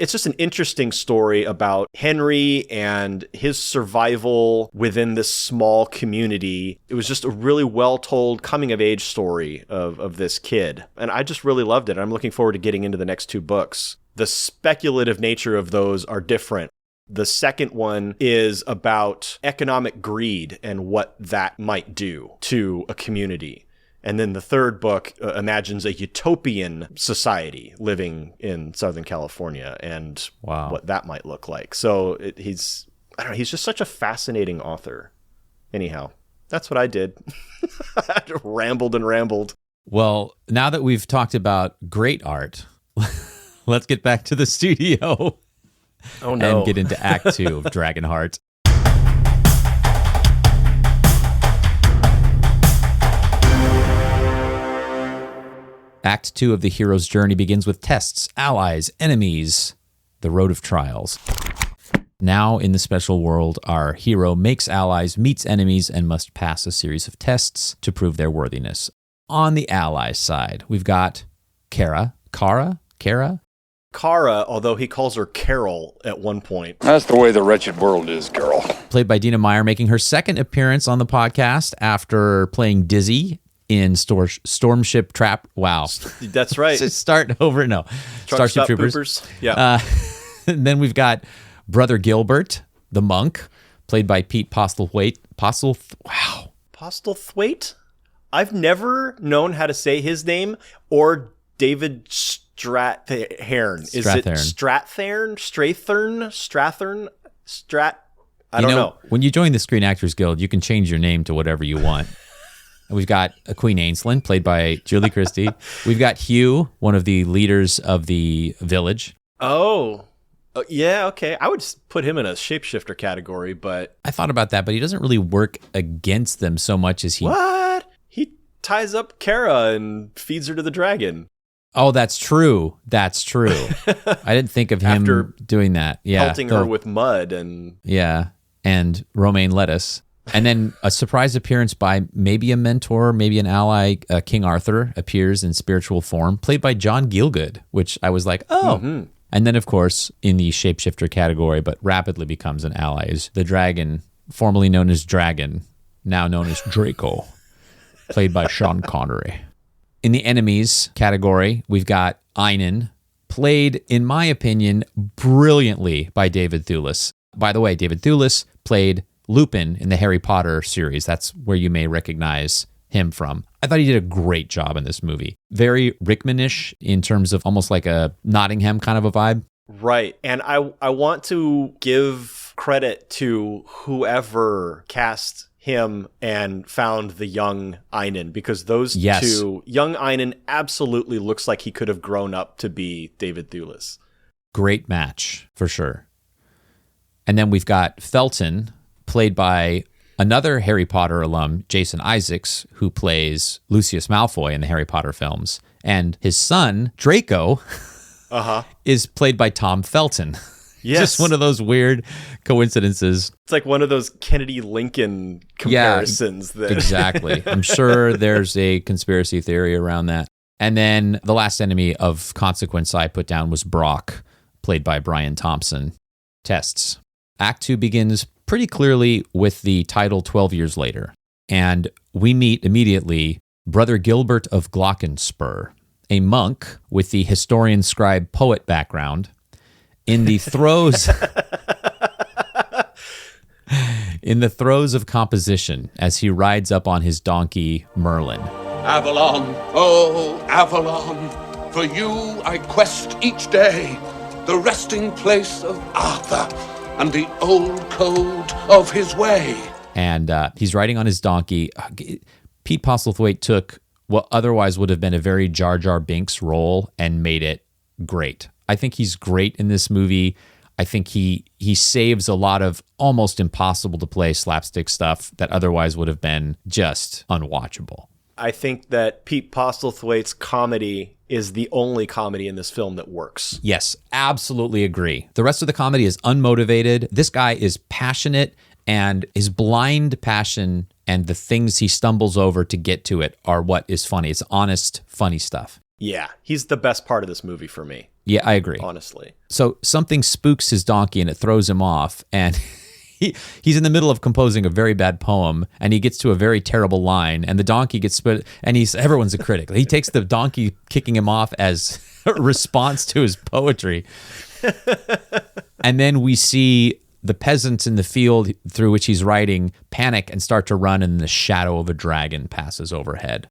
it's just an interesting story about Henry and his survival within this small community. It was just a really well-told coming-of-age story of this kid. And I just really loved it. I'm looking forward to getting into the next two books. The speculative nature of those are different. The second one is about economic greed and what that might do to a community. And then the third book imagines a utopian society living in Southern California and what that might look like. So he's just such a fascinating author. Anyhow, that's what I did. I rambled and rambled. Well, now that we've talked about great art, let's get back to the studio. Oh no. And get into Act 2 of DragonHeart. Act 2 of the hero's journey begins with tests, allies, enemies, the road of trials. Now, in the special world, our hero makes allies, meets enemies, and must pass a series of tests to prove their worthiness. On the ally side, we've got Kara, although he calls her Carol at one point. That's the way the wretched world is, Carol. Played by Dina Meyer, making her second appearance on the podcast after playing Dizzy in Stormship Trap. Wow. That's right. Just start over. No. Starship Troopers. Yeah. And then we've got Brother Gilbert, the monk, played by Pete Postlethwaite. Postlethwaite? I've never known how to say his name or David Strathairn. Is it Strathairn? Strathern? I don't know. When you join the Screen Actors Guild, you can change your name to whatever you want. We've got Queen Ainslin, played by Julie Christie. We've got Hugh, one of the leaders of the village. Oh, yeah, okay. I would put him in a shapeshifter category, but... I thought about that, but he doesn't really work against them so much as he... What? He ties up Kara and feeds her to the dragon. Oh, that's true. I didn't think of him doing that. Yeah, pelting her with mud and... Yeah, and romaine lettuce. And then a surprise appearance by maybe a mentor, maybe an ally, King Arthur, appears in spiritual form, played by John Gielgud, which I was like, oh. Mm-hmm. And then, of course, in the shapeshifter category, but rapidly becomes an ally, is the dragon, formerly known as Dragon, now known as Draco, played by Sean Connery. In the enemies category, we've got Einan, played, in my opinion, brilliantly by David Thewlis. By the way, David Thewlis played Lupin in the Harry Potter series. That's where you may recognize him from. I thought he did a great job in this movie. Very Rickman-ish in terms of almost like a Nottingham kind of a vibe. Right. And I want to give credit to whoever cast him and found the young Einan, because those two, young Einan absolutely looks like he could have grown up to be David Thewlis. Great match, for sure. And then we've got Felton, played by another Harry Potter alum, Jason Isaacs, who plays Lucius Malfoy in the Harry Potter films. And his son, Draco, is played by Tom Felton. Yes. Just one of those weird coincidences. It's like one of those Kennedy-Lincoln comparisons. Yeah, exactly. I'm sure there's a conspiracy theory around that. And then the last enemy of consequence I put down was Brock, played by Brian Thompson. Tests. Act 2 begins pretty clearly with the title 12 years later. And we meet immediately Brother Gilbert of Glockenspur, a monk with the historian, scribe, poet background, in the throes of composition as he rides up on his donkey Merlin. Avalon, oh Avalon, for you I quest each day, the resting place of Arthur and the old code of his way. And he's riding on his donkey. Pete Postlethwaite took what otherwise would have been a very Jar Jar Binks role and made it great. I think he's great in this movie. I think he saves a lot of almost impossible to play slapstick stuff that otherwise would have been just unwatchable. I think that Pete Postlethwaite's comedy is the only comedy in this film that works. Yes, absolutely agree. The rest of the comedy is unmotivated. This guy is passionate, and his blind passion and the things he stumbles over to get to it are what is funny. It's honest, funny stuff. Yeah, he's the best part of this movie for me. Yeah, I agree. Honestly. So something spooks his donkey and it throws him off, and he's in the middle of composing a very bad poem, and he gets to a very terrible line, and the donkey gets split, and everyone's a critic. He takes the donkey kicking him off as a response to his poetry. And then we see the peasants in the field through which he's riding panic and start to run, and the shadow of a dragon passes overhead.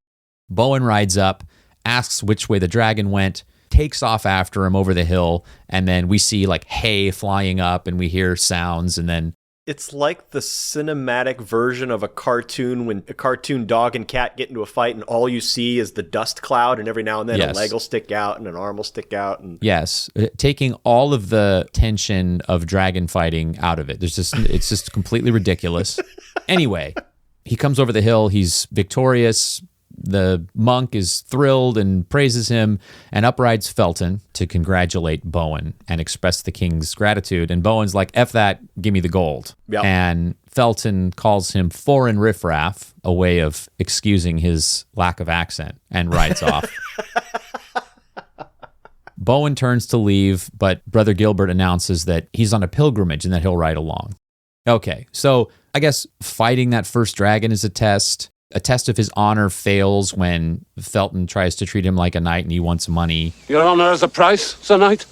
Bowen rides up, asks which way the dragon went, takes off after him over the hill, and then we see like hay flying up, and we hear sounds, and then it's like the cinematic version of a cartoon when a cartoon dog and cat get into a fight and all you see is the dust cloud, and every now and then a leg will stick out and an arm will stick out. And yes, taking all of the tension of dragon fighting out of it. It's just completely ridiculous. Anyway, he comes over the hill. He's victorious. The monk is thrilled and praises him, and up rides Felton to congratulate Bowen and express the king's gratitude. And Bowen's like, F that, give me the gold. Yep. And Felton calls him foreign riffraff, a way of excusing his lack of accent, and rides off. Bowen turns to leave, but Brother Gilbert announces that he's on a pilgrimage and that he'll ride along. Okay, so I guess fighting that first dragon is a test. A test of his honor fails when Felton tries to treat him like a knight and he wants money. Your honor has a price, Sir Knight?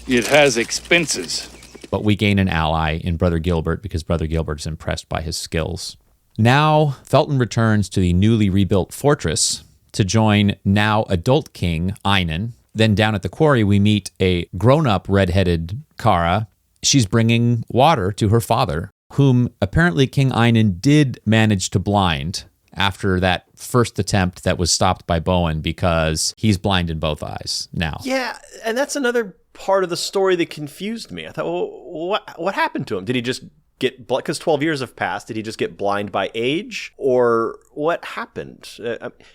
It has expenses. But we gain an ally in Brother Gilbert because Brother Gilbert is impressed by his skills. Now, Felton returns to the newly rebuilt fortress to join now adult king Einan. Then down at the quarry, we meet a grown-up red-headed Kara. She's bringing water to her father, whom apparently King Einan did manage to blind after that first attempt that was stopped by Bowen, because he's blind in both eyes now. Yeah, and that's another part of the story that confused me. I thought, well, what happened to him? Did he just get blind? Because 12 years have passed. Did he just get blind by age? Or what happened?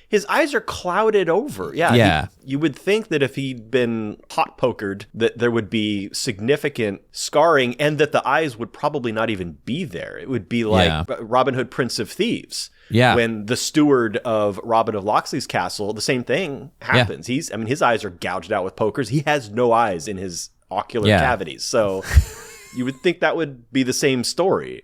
His eyes are clouded over. Yeah. You would think that if he'd been hot pokered, that there would be significant scarring and that the eyes would probably not even be there. It would be like Robin Hood, Prince of Thieves. Yeah. When the steward of Robin of Locksley's castle, the same thing happens. Yeah. His eyes are gouged out with pokers. He has no eyes in his ocular cavities. So you would think that would be the same story.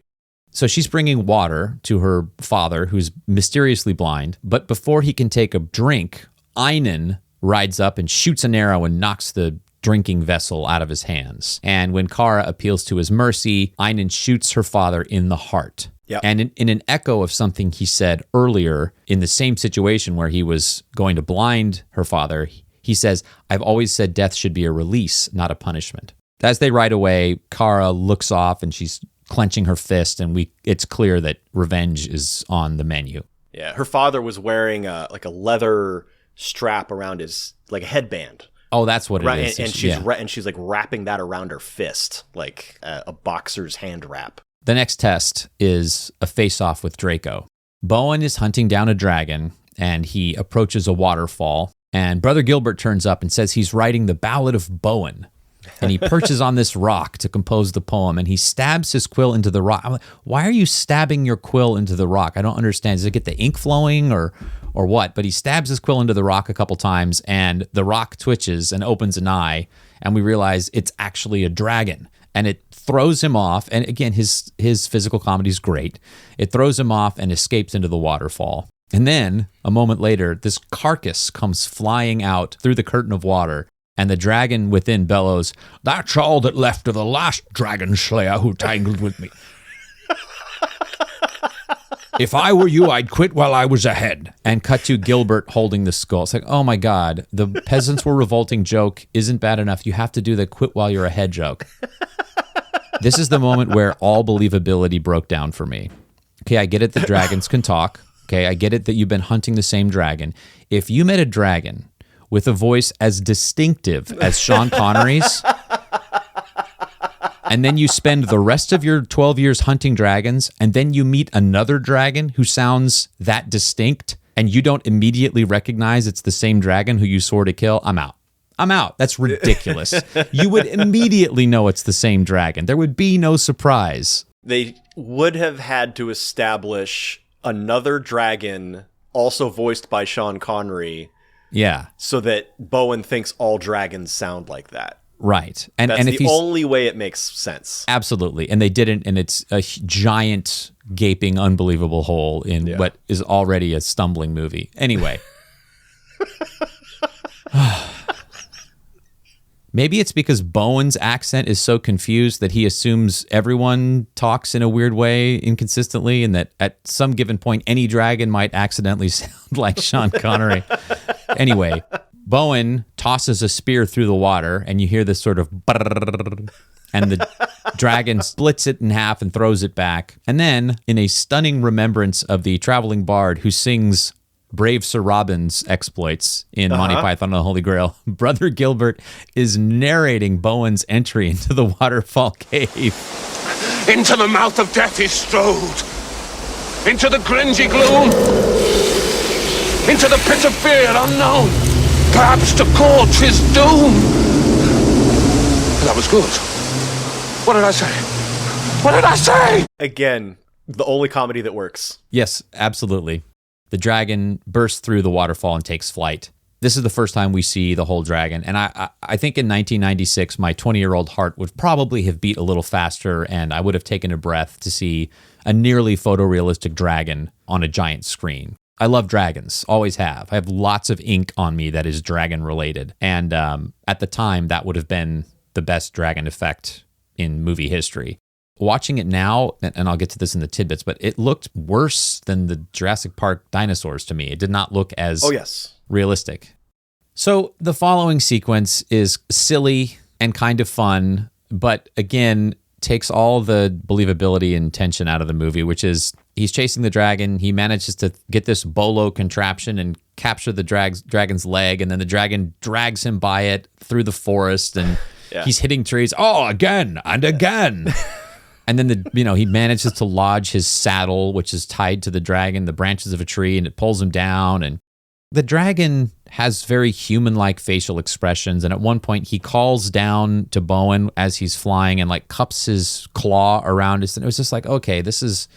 So she's bringing water to her father, who's mysteriously blind. But before he can take a drink, Einan rides up and shoots an arrow and knocks the drinking vessel out of his hands. And when Kara appeals to his mercy, Einan shoots her father in the heart. Yep. And in an echo of something he said earlier in the same situation where he was going to blind her father, he says, "I've always said death should be a release, not a punishment." As they ride away, Kara looks off and she's clenching her fist, and it's clear that revenge is on the menu. Yeah, her father was wearing a leather strap around his, like a headband. Oh, that's what it is. And she's like wrapping that around her fist, like a boxer's hand wrap. The next test is a face-off with Draco. Bowen is hunting down a dragon, and he approaches a waterfall, and Brother Gilbert turns up and says he's writing the Ballad of Bowen. And he perches on this rock to compose the poem, and he stabs his quill into the rock. I'm like, why are you stabbing your quill into the rock? I don't understand. Does it get the ink flowing or what? But he stabs his quill into the rock a couple times, and the rock twitches and opens an eye, and we realize it's actually a dragon. And it throws him off, and again, his physical comedy is great. It throws him off and escapes into the waterfall. And then, a moment later, this carcass comes flying out through the curtain of water, and the dragon within bellows, "That's all that left of the last dragon slayer who tangled with me. If I were you, I'd quit while I was ahead." And cut to Gilbert holding the skull. It's like, oh my God, the peasants were revolting joke isn't bad enough. You have to do the quit while you're ahead joke. This is the moment where all believability broke down for me. Okay, I get it that dragons can talk. Okay, I get it that you've been hunting the same dragon. If you met a dragon with a voice as distinctive as Sean Connery's, and then you spend the rest of your 12 years hunting dragons, and then you meet another dragon who sounds that distinct, and you don't immediately recognize it's the same dragon who you swore to kill, I'm out. That's ridiculous. You would immediately know it's the same dragon. There would be no surprise. They would have had to establish another dragon, also voiced by Sean Connery, yeah, so that Bowen thinks all dragons sound like that. Right. That's and the only way it makes sense. Absolutely. And they didn't, and it's a giant, gaping, unbelievable hole in what is already a stumbling movie. Anyway. Maybe it's because Bowen's accent is so confused that he assumes everyone talks in a weird way inconsistently, and that at some given point, any dragon might accidentally sound like Sean Connery. Anyway, Bowen tosses a spear through the water, and you hear this sort of brrrr, and the dragon splits it in half and throws it back. And then, in a stunning remembrance of the traveling bard who sings Brave Sir Robin's exploits in Monty Python and the Holy Grail, Brother Gilbert is narrating Bowen's entry into the waterfall cave. Into the mouth of death he strode, into the cringy gloom, into the pit of fear unknown, perhaps to court his doom. That was good. What did I say? What did I say? Again, the only comedy that works. Yes, absolutely. The dragon bursts through the waterfall and takes flight. This is the first time we see the whole dragon. And I think in 1996, my 20-year-old heart would probably have beat a little faster, and I would have taken a breath to see a nearly photorealistic dragon on a giant screen. I love dragons, always have. I have lots of ink on me that is dragon-related. And at the time, that would have been the best dragon effect in movie history. Watching it now, and I'll get to this in the tidbits, but it looked worse than the Jurassic Park dinosaurs to me. It did not look as realistic. So the following sequence is silly and kind of fun, but again, takes all the believability and tension out of the movie, which is he's chasing the dragon. He manages to get this bolo contraption and capture the dragon's leg, and then the dragon drags him by it through the forest, and he's hitting trees. Oh, again and again. And then he manages to lodge his saddle, which is tied to the dragon, the branches of a tree, and it pulls him down. And the dragon has very human-like facial expressions. And at one point, he calls down to Bowen as he's flying and like cups his claw around his. And it was just like, okay, the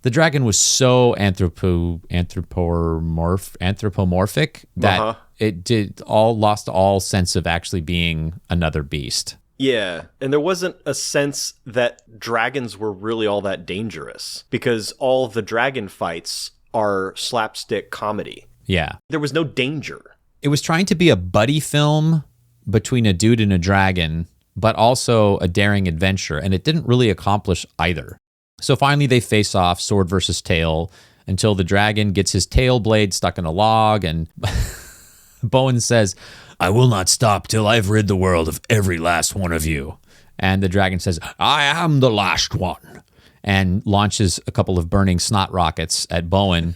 dragon was so anthropomorphic that it lost all sense of actually being another beast. Yeah, and there wasn't a sense that dragons were really all that dangerous, because all of the dragon fights are slapstick comedy. Yeah. There was no danger. It was trying to be a buddy film between a dude and a dragon, but also a daring adventure, and it didn't really accomplish either. So finally they face off, sword versus tail, until the dragon gets his tail blade stuck in a log, and Bowen says, "I will not stop till I've rid the world of every last one of you." And the dragon says, "I am the last one," and launches a couple of burning snot rockets at Bowen,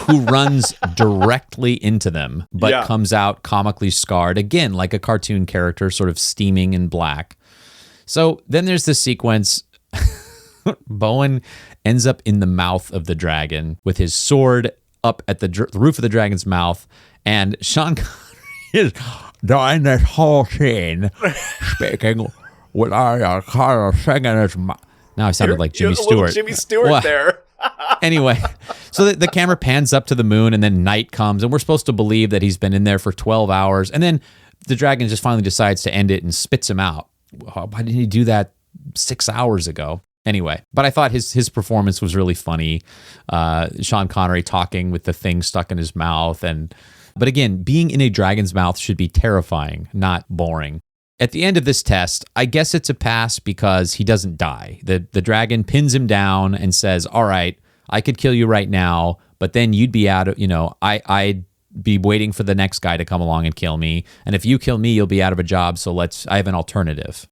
who runs directly into them, but comes out comically scarred, again, like a cartoon character, sort of steaming in black. So then there's this sequence. Bowen ends up in the mouth of the dragon with his sword up at the roof of the dragon's mouth, and Sean Connery is during this whole scene speaking with our kind of singing his mouth. Now I sounded like Jimmy Stewart. Jimmy Stewart there. Anyway, so the camera pans up to the moon, and then night comes, and we're supposed to believe that he's been in there for 12 hours, and then the dragon just finally decides to end it and spits him out. Why didn't he do that 6 hours ago? Anyway, but I thought his performance was really funny. Sean Connery talking with the thing stuck in his mouth. But again, being in a dragon's mouth should be terrifying, not boring. At the end of this test, I guess it's a pass because he doesn't die. The dragon pins him down and says, "All right, I could kill you right now, but then you'd be out of, I'd be waiting for the next guy to come along and kill me. And if you kill me, you'll be out of a job. So I have an alternative."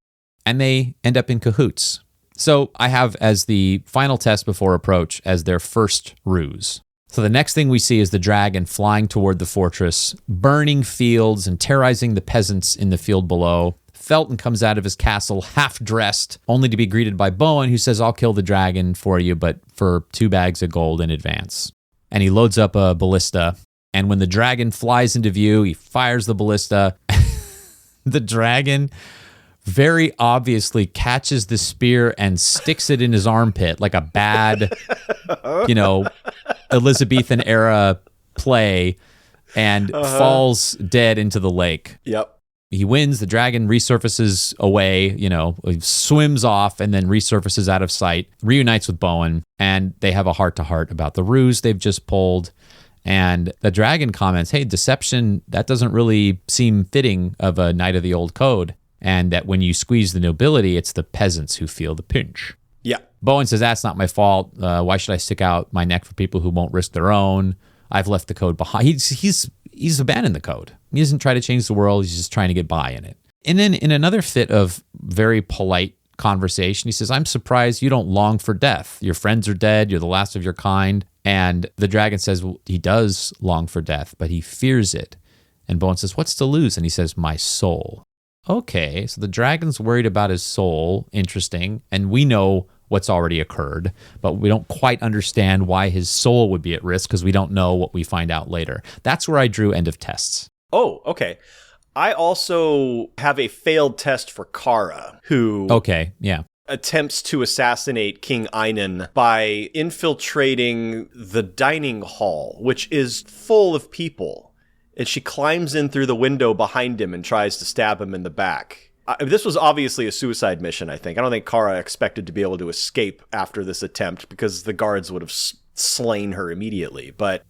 And they end up in cahoots. So I have as the final test before approach as their first ruse. So the next thing we see is the dragon flying toward the fortress, burning fields and terrorizing the peasants in the field below. Felton comes out of his castle half-dressed, only to be greeted by Bowen, who says, "I'll kill the dragon for you, but for 2 bags of gold in advance." And he loads up a ballista, and when the dragon flies into view, he fires the ballista. The dragon very obviously catches the spear and sticks it in his armpit like a bad, Elizabethan era play, and falls dead into the lake. Yep. He wins. The dragon resurfaces away, swims off and then resurfaces out of sight, reunites with Bowen, and they have a heart-to-heart about the ruse they've just pulled. And the dragon comments, "Hey, deception, that doesn't really seem fitting of a Knight of the Old Code. And that when you squeeze the nobility, it's the peasants who feel the pinch." Yeah. Bowen says, "That's not my fault. Why should I stick out my neck for people who won't risk their own? I've left the code behind." He's abandoned the code. He doesn't try to change the world. He's just trying to get by in it. And then in another fit of very polite conversation, he says, "I'm surprised you don't long for death. Your friends are dead. You're the last of your kind." And the dragon says, well, he does long for death, but he fears it. And Bowen says, "What's to lose?" And he says, "My soul." Okay, so the dragon's worried about his soul. Interesting. And we know what's already occurred, but we don't quite understand why his soul would be at risk because we don't know what we find out later. That's where I drew end of tests. Oh, okay. I also have a failed test for Kara, who attempts to assassinate King Einan by infiltrating the dining hall, which is full of people. And she climbs in through the window behind him and tries to stab him in the back. This was obviously a suicide mission, I think. I don't think Kara expected to be able to escape after this attempt because the guards would have slain her immediately. But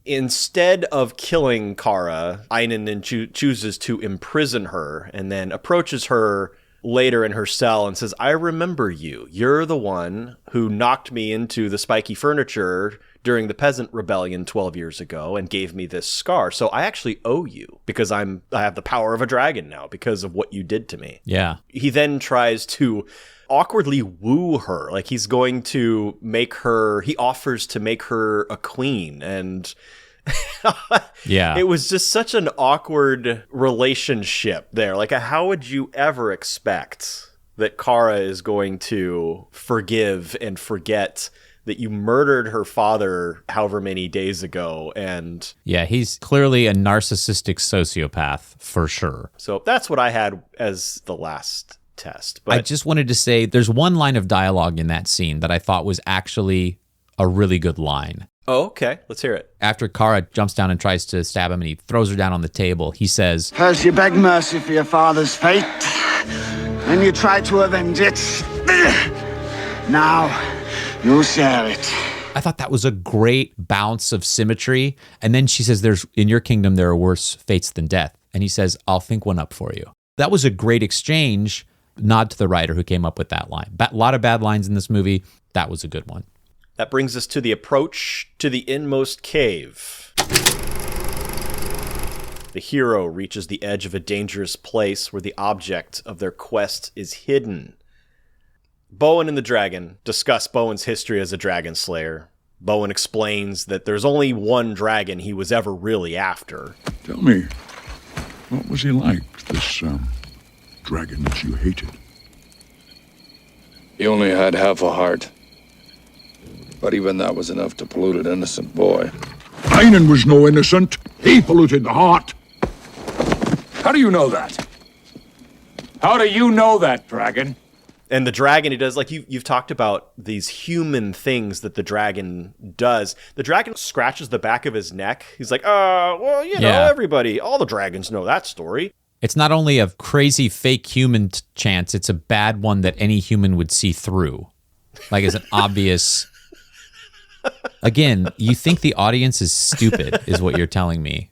instead of killing Kara, Einan chooses to imprison her and then approaches her later in her cell and says, "I remember you. You're the one who knocked me into the spiky furniture during the peasant rebellion 12 years ago and gave me this scar. So I actually owe you because I have the power of a dragon now because of what you did to me." Yeah. He then tries to awkwardly woo her. Like he's going to he offers to make her a queen. And it was just such an awkward relationship there. Like, how would you ever expect that Kara is going to forgive and forget that you murdered her father however many days ago? And he's clearly a narcissistic sociopath for sure. So that's what I had as the last test. But I just wanted to say there's one line of dialogue in that scene that I thought was actually a really good line. Oh, okay. Let's hear it. After Kara jumps down and tries to stab him and he throws her down on the table, he says, "First you beg mercy for your father's fate, then you try to avenge it. Now you'll share it." I thought that was a great bounce of symmetry. And then she says, "In your kingdom, there are worse fates than death." And he says, "I'll think one up for you." That was a great exchange. Nod to the writer who came up with that line. A lot of bad lines in this movie. That was a good one. That brings us to the approach to the inmost cave. The hero reaches the edge of a dangerous place where the object of their quest is hidden. Bowen and the dragon discuss Bowen's history as a dragon slayer. Bowen explains that there's only one dragon he was ever really after. Tell me, what was he like, this dragon that you hated? He only had half a heart. But even that was enough to pollute an innocent boy. Einan was no innocent. He polluted the heart. How do you know that? How do you know that, dragon? And the dragon, he does, like you've talked about these human things that the dragon does. The dragon scratches the back of his neck. He's like, well, you know, everybody, all the dragons know that story. It's not only a crazy fake human chance, it's a bad one that any human would see through. Like, it's an obvious... Again, you think the audience is stupid, is what you're telling me,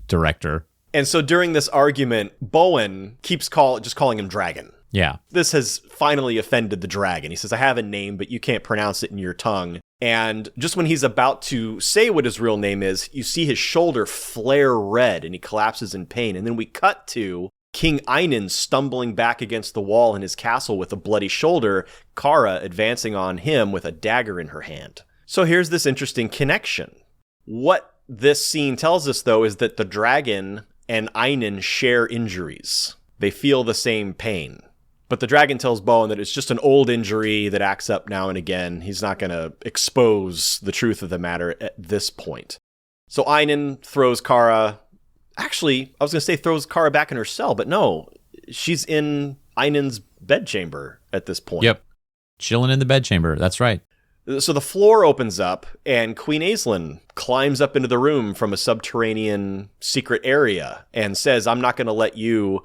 director. And so during this argument, Bowen keeps just calling him Dragon. Yeah. This has finally offended the dragon. He says, I have a name, but you can't pronounce it in your tongue. And just when he's about to say what his real name is, you see his shoulder flare red and he collapses in pain. And then we cut to King Einan stumbling back against the wall in his castle with a bloody shoulder, Kara advancing on him with a dagger in her hand. So here's this interesting connection. What this scene tells us, though, is that the dragon and Einan share injuries. They feel the same pain. But the dragon tells Bowen that it's just an old injury that acts up now and again. He's not going to expose the truth of the matter at this point. So Einan throws Kara... Actually, I was going to say throws Kara back in her cell, but no. She's in Einan's bedchamber at this point. Yep. Chilling in the bedchamber. That's right. So the floor opens up, and Queen Aislinn climbs up into the room from a subterranean secret area and says, I'm not going to let you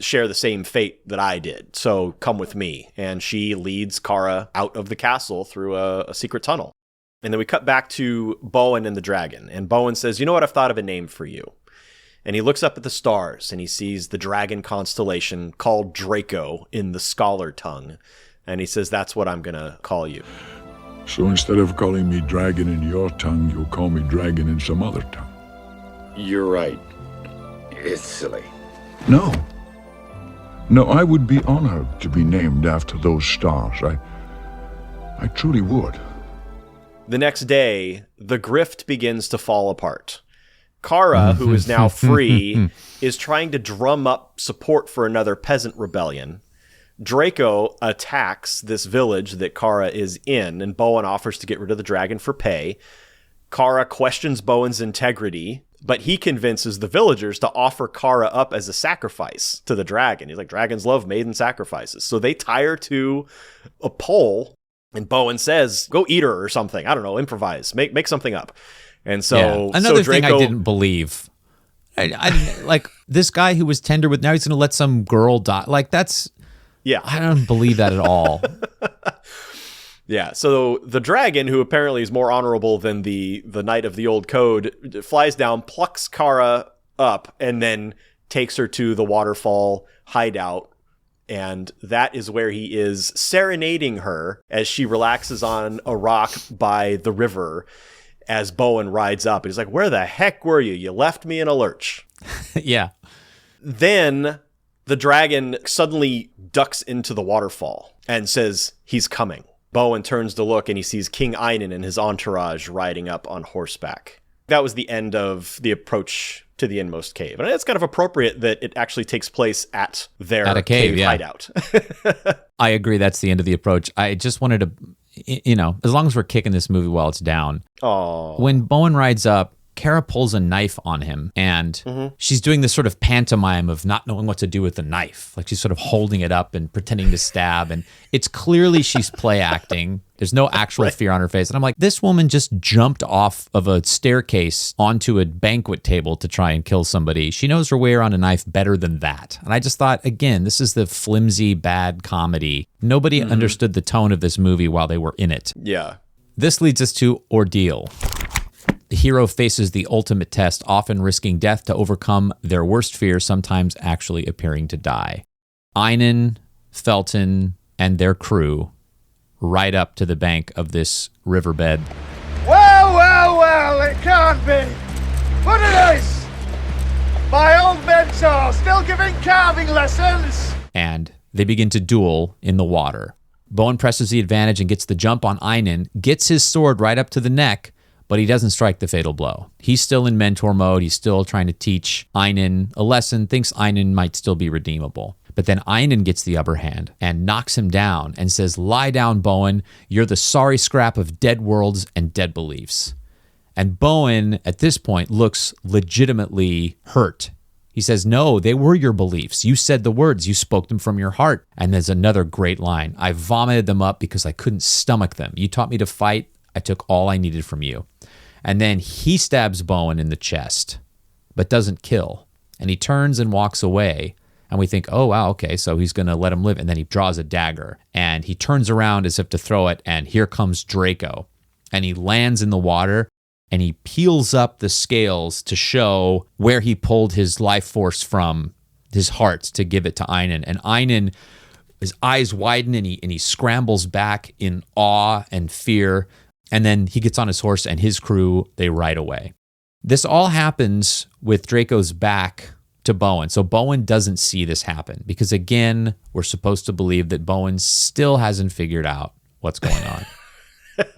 share the same fate that I did, so come with me. And she leads Kara out of the castle through a secret tunnel. And then we cut back to Bowen and the dragon, and Bowen says, you know what, I've thought of a name for you. And he looks up at the stars, and he sees the dragon constellation called Draco in the scholar tongue. And he says, that's what I'm going to call you. So instead of calling me dragon in your tongue, you'll call me dragon in some other tongue. You're right. It's silly. No. No, I would be honored to be named after those stars. I truly would. The next day, the grift begins to fall apart. Kara, who is now free, is trying to drum up support for another peasant rebellion. Draco attacks this village that Kara is in, and Bowen offers to get rid of the dragon for pay. Kara questions Bowen's integrity, but he convinces the villagers to offer Kara up as a sacrifice to the dragon. He's like, dragons love maiden sacrifices. So they tie her to a pole, and Bowen says, go eat her or something. I don't know, improvise, make something up. And so another Draco, thing I didn't believe. I like this guy who was tender with, now he's going to let some girl die. Like, that's... Yeah. I don't believe that at all. Yeah, so the dragon, who apparently is more honorable than the Knight of the Old Code, flies down, plucks Kara up, and then takes her to the waterfall hideout. And that is where he is serenading her as she relaxes on a rock by the river as Bowen rides up. And he's like, where the heck were you? You left me in a lurch. Yeah. Then the dragon suddenly ducks into the waterfall and says he's coming. Bowen turns to look and he sees King Einan and his entourage riding up on horseback. That was the end of the approach to the inmost cave. And it's kind of appropriate that it actually takes place at their cave hideout. I agree. That's the end of the approach. I just wanted to, as long as we're kicking this movie while it's down. Oh. When Bowen rides up, Kara pulls a knife on him, and she's doing this sort of pantomime of not knowing what to do with the knife. Like, she's sort of holding it up and pretending to stab, and it's clearly she's play acting. There's no actual fear on her face. And I'm like, this woman just jumped off of a staircase onto a banquet table to try and kill somebody. She knows her way around a knife better than that. And I just thought, again, this is the flimsy, bad comedy. Nobody understood the tone of this movie while they were in it. Yeah. This leads us to Ordeal. The hero faces the ultimate test, often risking death to overcome their worst fear, sometimes actually appearing to die. Einan Felton and their crew right up to the bank of this riverbed. Well, it can't be. What it is? My old mentor still giving carving lessons. And they begin to duel in the water. Bowen presses the advantage and gets the jump on Einan, gets his sword right up to the neck, but he doesn't strike the fatal blow. He's still in mentor mode. He's still trying to teach Einan a lesson, thinks Einan might still be redeemable. But then Einan gets the upper hand and knocks him down and says, "Lie down, Bowen. You're the sorry scrap of dead worlds and dead beliefs." And Bowen, at this point, looks legitimately hurt. He says, "No, they were your beliefs. You said the words. You spoke them from your heart." And there's another great line. "I vomited them up because I couldn't stomach them. You taught me to fight. I took all I needed from you." And then he stabs Bowen in the chest, but doesn't kill. And he turns and walks away. And we think, oh, wow, okay, so he's going to let him live. And then he draws a dagger. And he turns around as if to throw it. And here comes Draco. And he lands in the water. And he peels up the scales to show where he pulled his life force from, his heart, to give it to Einan. And Einan, his eyes widen and he scrambles back in awe and fear. And then he gets on his horse and his crew, they ride away. This all happens with Draco's back to Bowen. So Bowen doesn't see this happen because, again, we're supposed to believe that Bowen still hasn't figured out what's going on.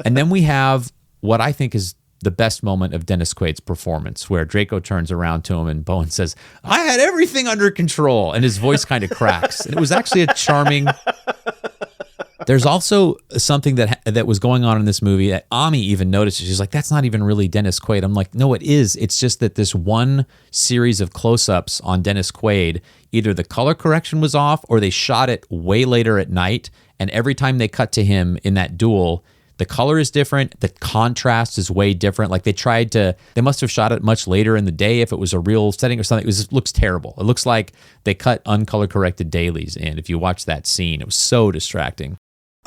And then we have what I think is the best moment of Dennis Quaid's performance, where Draco turns around to him and Bowen says, "I had everything under control." And his voice kind of cracks. And it was actually a charming... There's also something that was going on in this movie that Ami even notices. She's like, "That's not even really Dennis Quaid." I'm like, no, it is. It's just that this one series of close-ups on Dennis Quaid, either the color correction was off or they shot it way later at night. And every time they cut to him in that duel, the color is different. The contrast is way different. Like they must have shot it much later in the day if it was a real setting or something. It looks terrible. It looks like they cut uncolor corrected dailies in. If you watch that scene, it was so distracting.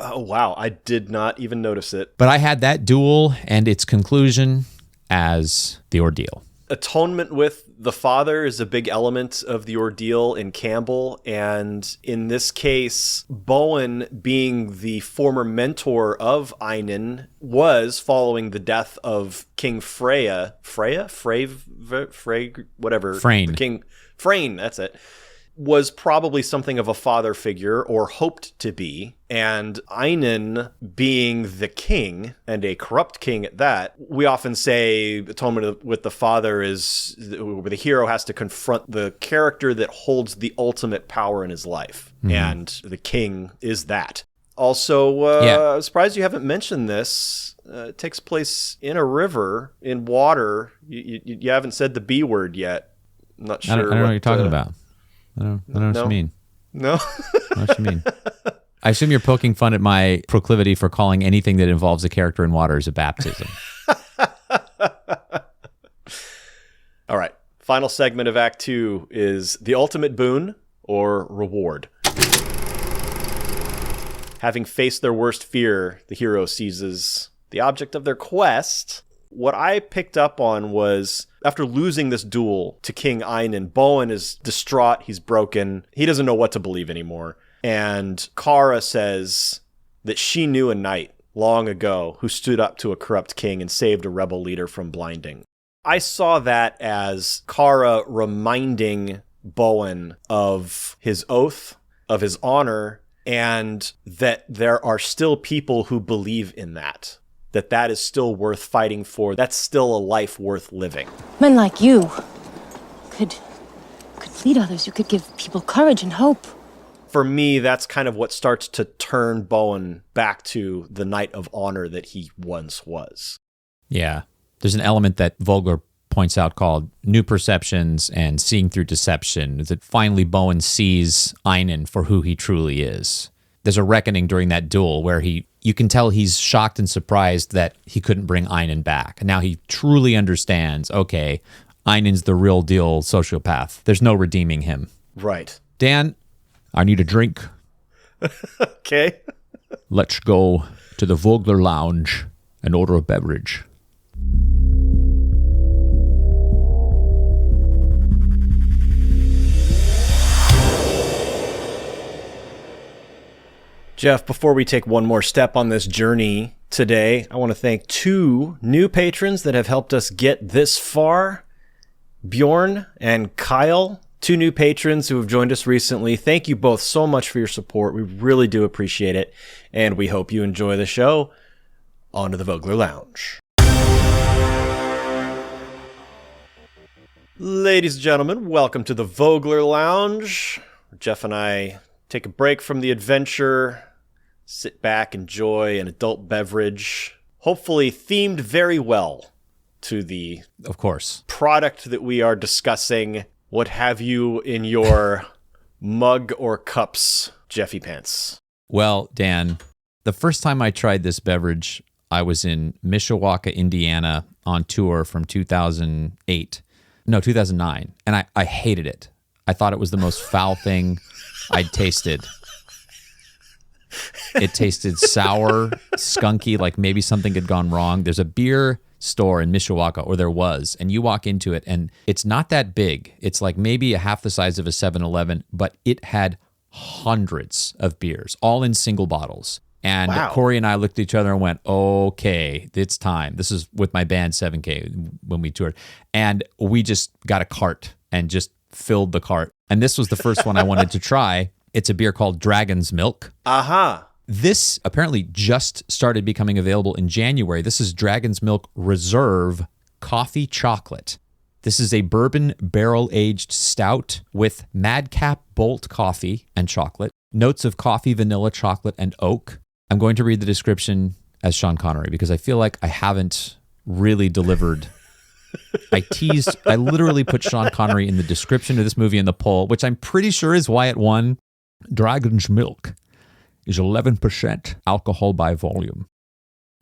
Oh, wow. I did not even notice it. But I had that duel and its conclusion as the ordeal. Atonement with the father is a big element of the ordeal in Campbell. And in this case, Bowen, being the former mentor of Einan, was following the death of King Freyja. Whatever. Freyne. King Freyne, that's it. Was probably something of a father figure, or hoped to be. And Einan, being the king, and a corrupt king at that, we often say atonement with the father is where the hero has to confront the character that holds the ultimate power in his life. Mm-hmm. And the king is that. Also, I'm surprised you haven't mentioned this. It takes place in a river, in water. You haven't said the B word yet. I'm not sure. I don't know what you're talking about. I don't know what you mean. No? I don't know what you mean. I assume you're poking fun at my proclivity for calling anything that involves a character in water as a baptism. All right. Final segment of Act 2 is the ultimate boon or reward. Having faced their worst fear, the hero seizes the object of their quest. What I picked up on was, after losing this duel to King Einan, Bowen is distraught, he's broken, he doesn't know what to believe anymore. And Kara says that she knew a knight long ago who stood up to a corrupt king and saved a rebel leader from blinding. I saw that as Kara reminding Bowen of his oath, of his honor, and that there are still people who believe in that. That is still worth fighting for. That's still a life worth living. Men like you could lead others. You could give people courage and hope. For me, that's kind of what starts to turn Bowen back to the knight of honor that he once was. Yeah. There's an element that Vogler points out called new perceptions and seeing through deception, that finally Bowen sees Einan for who he truly is. There's a reckoning during that duel where you can tell he's shocked and surprised that he couldn't bring Einan back. And now he truly understands, okay, Einan's the real deal sociopath. There's no redeeming him. Right. Dan, I need a drink. Okay. Let's go to the Vogler Lounge and order a beverage. Jeff, before we take one more step on this journey today, I want to thank 2 new patrons that have helped us get this far. Bjorn and Kyle, 2 new patrons who have joined us recently. Thank you both so much for your support. We really do appreciate it, and we hope you enjoy the show. On to the Vogler Lounge. Ladies and gentlemen, welcome to the Vogler Lounge. Jeff and I take a break from the adventure, sit back, enjoy an adult beverage, hopefully themed very well to the, of course, product that we are discussing. What have you in your mug or cups, Jeffy Pants? Well, Dan, the first time I tried this beverage, I was in Mishawaka, Indiana on tour from 2009, and I hated it. I thought it was the most foul thing I'd tasted. It tasted sour, skunky, like maybe something had gone wrong. There's a beer store in Mishawaka, or there was, and you walk into it, and it's not that big. It's like maybe a half the size of a 7-Eleven, but it had hundreds of beers, all in single bottles. And wow. Corey and I looked at each other and went, okay, it's time. This is with my band 7K when we toured. And we just got a cart and just filled the cart. And this was the first one I wanted to try. It's a beer called Dragon's Milk. Aha. This apparently just started becoming available in January. This is Dragon's Milk Reserve Coffee Chocolate. This is a bourbon barrel-aged stout with Madcap Bolt coffee and chocolate, notes of coffee, vanilla, chocolate, and oak. I'm going to read the description as Sean Connery because I feel like I haven't really delivered. I literally put Sean Connery in the description of this movie in the poll, which I'm pretty sure is why it won. Dragon's Milk is 11% alcohol by volume.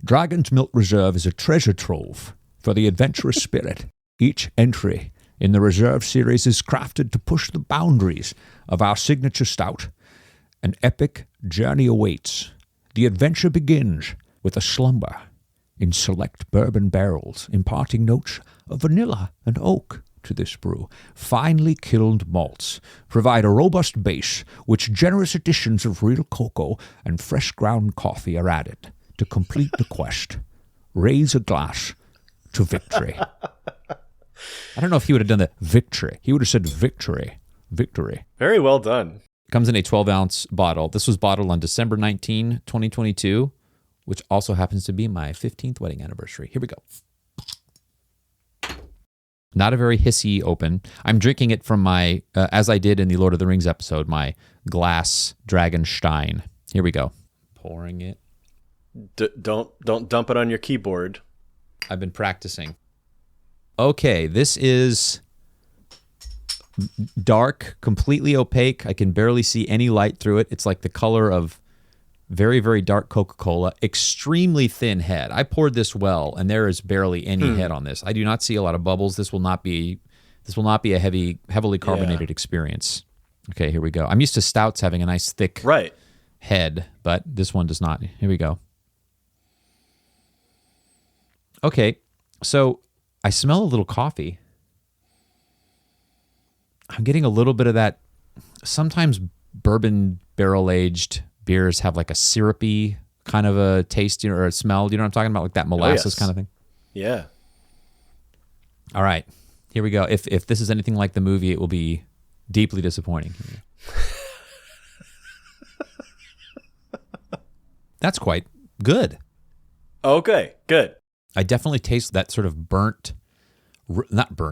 Dragon's Milk Reserve is a treasure trove for the adventurous spirit. Each entry in the Reserve series is crafted to push the boundaries of our signature stout. An epic journey awaits. The adventure begins with a slumber in select bourbon barrels, imparting notes of vanilla and oak to this brew. Finely killed malts provide a robust base, which generous additions of real cocoa and fresh ground coffee are added to complete the quest. Raise a glass to victory. I don't know if he would have done that victory. He would have said victory. Victory. Very well done. It comes in a 12-ounce bottle. This was bottled on December 19, 2022, which also happens to be my 15th wedding anniversary. Here we go. Not a very hissy open. I'm drinking it from my, as I did in the Lord of the Rings episode, my glass Dragonstein. Here we go. Pouring it. Don't dump it on your keyboard. I've been practicing. Okay, this is dark, completely opaque. I can barely see any light through it. It's like the color of very, very dark Coca-Cola. Extremely thin head. I poured this well, and there is barely any head on this. I do not see a lot of bubbles. This will not be a heavily carbonated experience. Okay, here we go. I'm used to stouts having a nice thick head, but this one does not. Here we go. Okay, so I smell a little coffee. I'm getting a little bit of that. Sometimes bourbon barrel-aged beers have like a syrupy kind of a taste or a smell. You know what I'm talking about? Like that molasses kind of thing. Yeah. All right, here we go. If this is anything like the movie, it will be deeply disappointing. That's quite good. Okay, good. I definitely taste that sort of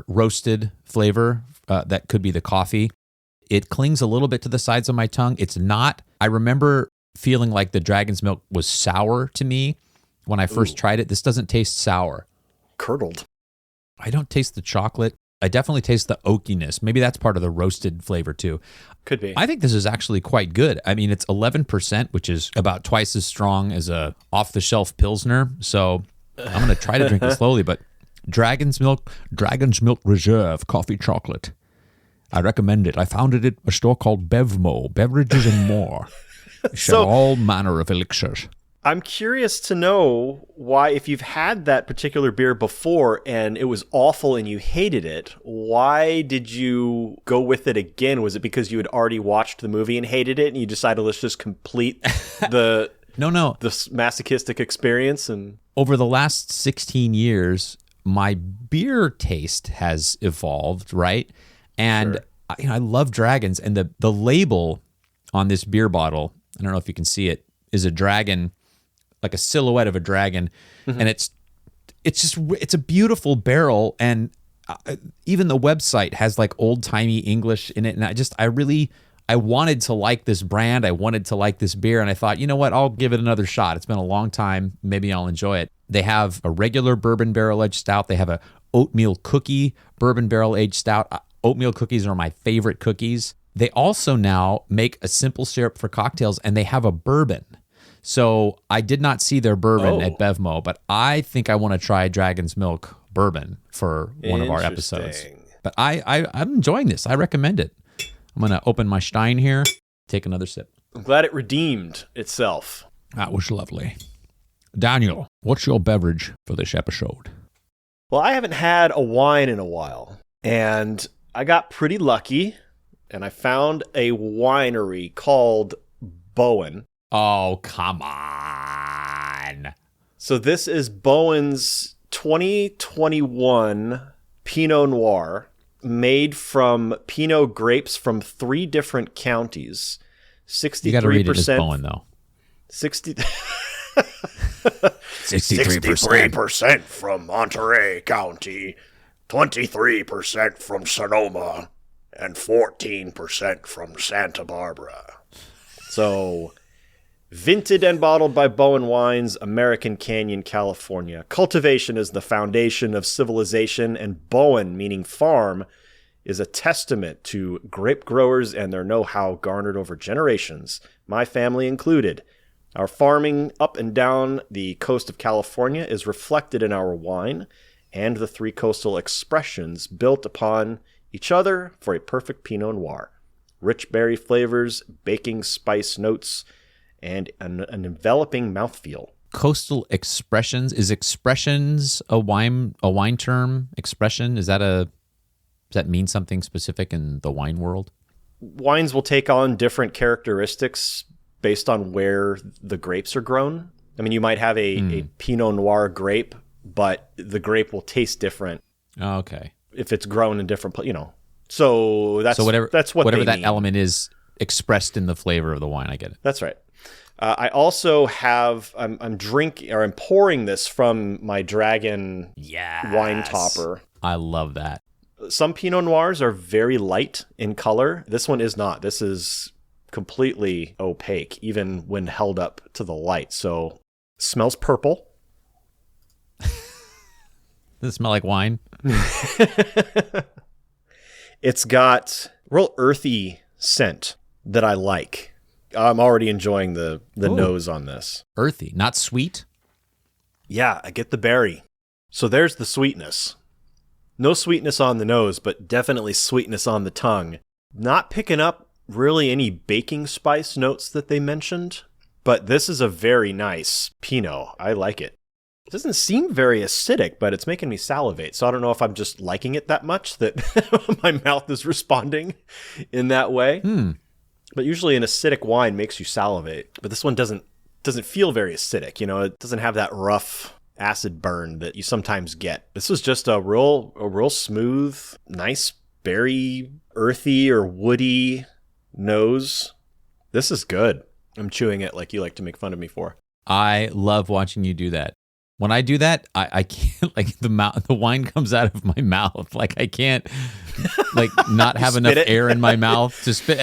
roasted flavor that could be the coffee. It clings a little bit to the sides of my tongue. It's not, I remember feeling like the Dragon's Milk was sour to me when I first tried it. This doesn't taste sour. Curdled. I don't taste the chocolate. I definitely taste the oakiness. Maybe that's part of the roasted flavor too. Could be. I think this is actually quite good. I mean, it's 11%, which is about twice as strong as a off-the-shelf Pilsner. So I'm going to try to drink it slowly, but Dragon's Milk Reserve Coffee Chocolate. I recommend it. I found it at a store called Bevmo, Beverages and More. All manner of elixirs. I'm curious to know why, if you've had that particular beer before and it was awful and you hated it, why did you go with it again? Was it because you had already watched the movie and hated it and you decided, let's just complete the the masochistic experience? And over the last 16 years, my beer taste has evolved, right? And I love dragons, and the label on this beer bottle, I don't know if you can see it, is a dragon, like a silhouette of a dragon, and it's a beautiful barrel, and even the website has like old-timey English in it, and I wanted to like this brand, I wanted to like this beer, and I thought, you know what, I'll give it another shot. It's been a long time, maybe I'll enjoy it. They have a regular bourbon barrel-aged stout, they have a oatmeal cookie bourbon barrel-aged stout. Oatmeal cookies are my favorite cookies. They also now make a simple syrup for cocktails, and they have a bourbon. So I did not see their bourbon at Bevmo, but I think I want to try Dragon's Milk bourbon for one of our episodes. But I'm enjoying this. I recommend it. I'm going to open my Stein here, take another sip. I'm glad it redeemed itself. That was lovely. Daniel, what's your beverage for this episode? Well, I haven't had a wine in a while, and I got pretty lucky, and I found a winery called Bowen. Oh, come on. So this is Bowen's 2021 Pinot Noir, made from Pinot grapes from 3 different counties. 63%. You got to read it as Bowen, though. 63% from Monterey County, 23% from Sonoma, and 14% from Santa Barbara. So, vinted and bottled by Bowen Wines, American Canyon, California. Cultivation is the foundation of civilization, and Bowen, meaning farm, is a testament to grape growers and their know-how garnered over generations, my family included. Our farming up and down the coast of California is reflected in our wine and the 3 coastal expressions built upon each other for a perfect Pinot Noir. Rich berry flavors, baking spice notes, and an enveloping mouthfeel. Coastal expressions, is expressions a wine term? Expression, does that mean something specific in the wine world? Wines will take on different characteristics based on where the grapes are grown. I mean, you might have a Pinot Noir grape, but the grape will taste different. Oh, okay. If it's grown in different, So that's whatever that mean. element is expressed in the flavor of the wine. I get it. That's right. I also have I'm pouring this from my Dragon wine topper. I love that. Some Pinot Noirs are very light in color. This one is not. This is completely opaque, even when held up to the light. So, smells purple. Does it smell like wine? It's got real earthy scent that I like. I'm already enjoying the nose on this. Earthy, not sweet? Yeah, I get the berry. So there's the sweetness. No sweetness on the nose, but definitely sweetness on the tongue. Not picking up really any baking spice notes that they mentioned, but this is a very nice Pinot. I like it. It doesn't seem very acidic, but it's making me salivate. So I don't know if I'm just liking it that much that my mouth is responding in that way. But usually an acidic wine makes you salivate. But this one doesn't feel very acidic. It doesn't have that rough acid burn that you sometimes get. This was just a real smooth, nice, berry, earthy or woody nose. This is good. I'm chewing it like you like to make fun of me for. I love watching you do that. When I do that, I can't, like, the wine comes out of my mouth. Like, I can't, like, not have enough air in my mouth to spit.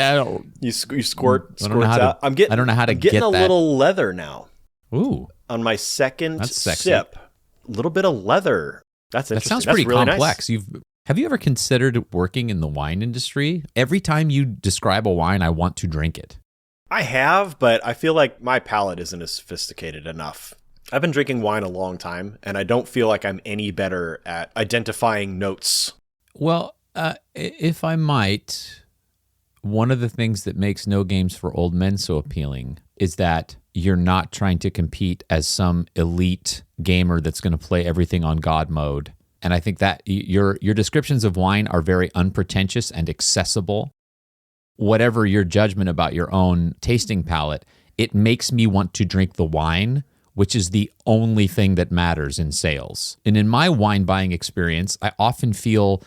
You squirt out. I don't know how to get that. A little leather now. Ooh. On my second sip, a little bit of leather. That's interesting. That sounds pretty really complex. Nice. Have you ever considered working in the wine industry? Every time you describe a wine, I want to drink it. I have, but I feel like my palate isn't as sophisticated enough. I've been drinking wine a long time, and I don't feel like I'm any better at identifying notes. Well, if I might, one of the things that makes No Games for Old Men so appealing is that you're not trying to compete as some elite gamer that's going to play everything on God mode. And I think that your descriptions of wine are very unpretentious and accessible. Whatever your judgment about your own tasting palate, it makes me want to drink the wine, which is the only thing that matters in sales. And in my wine buying experience, I often feel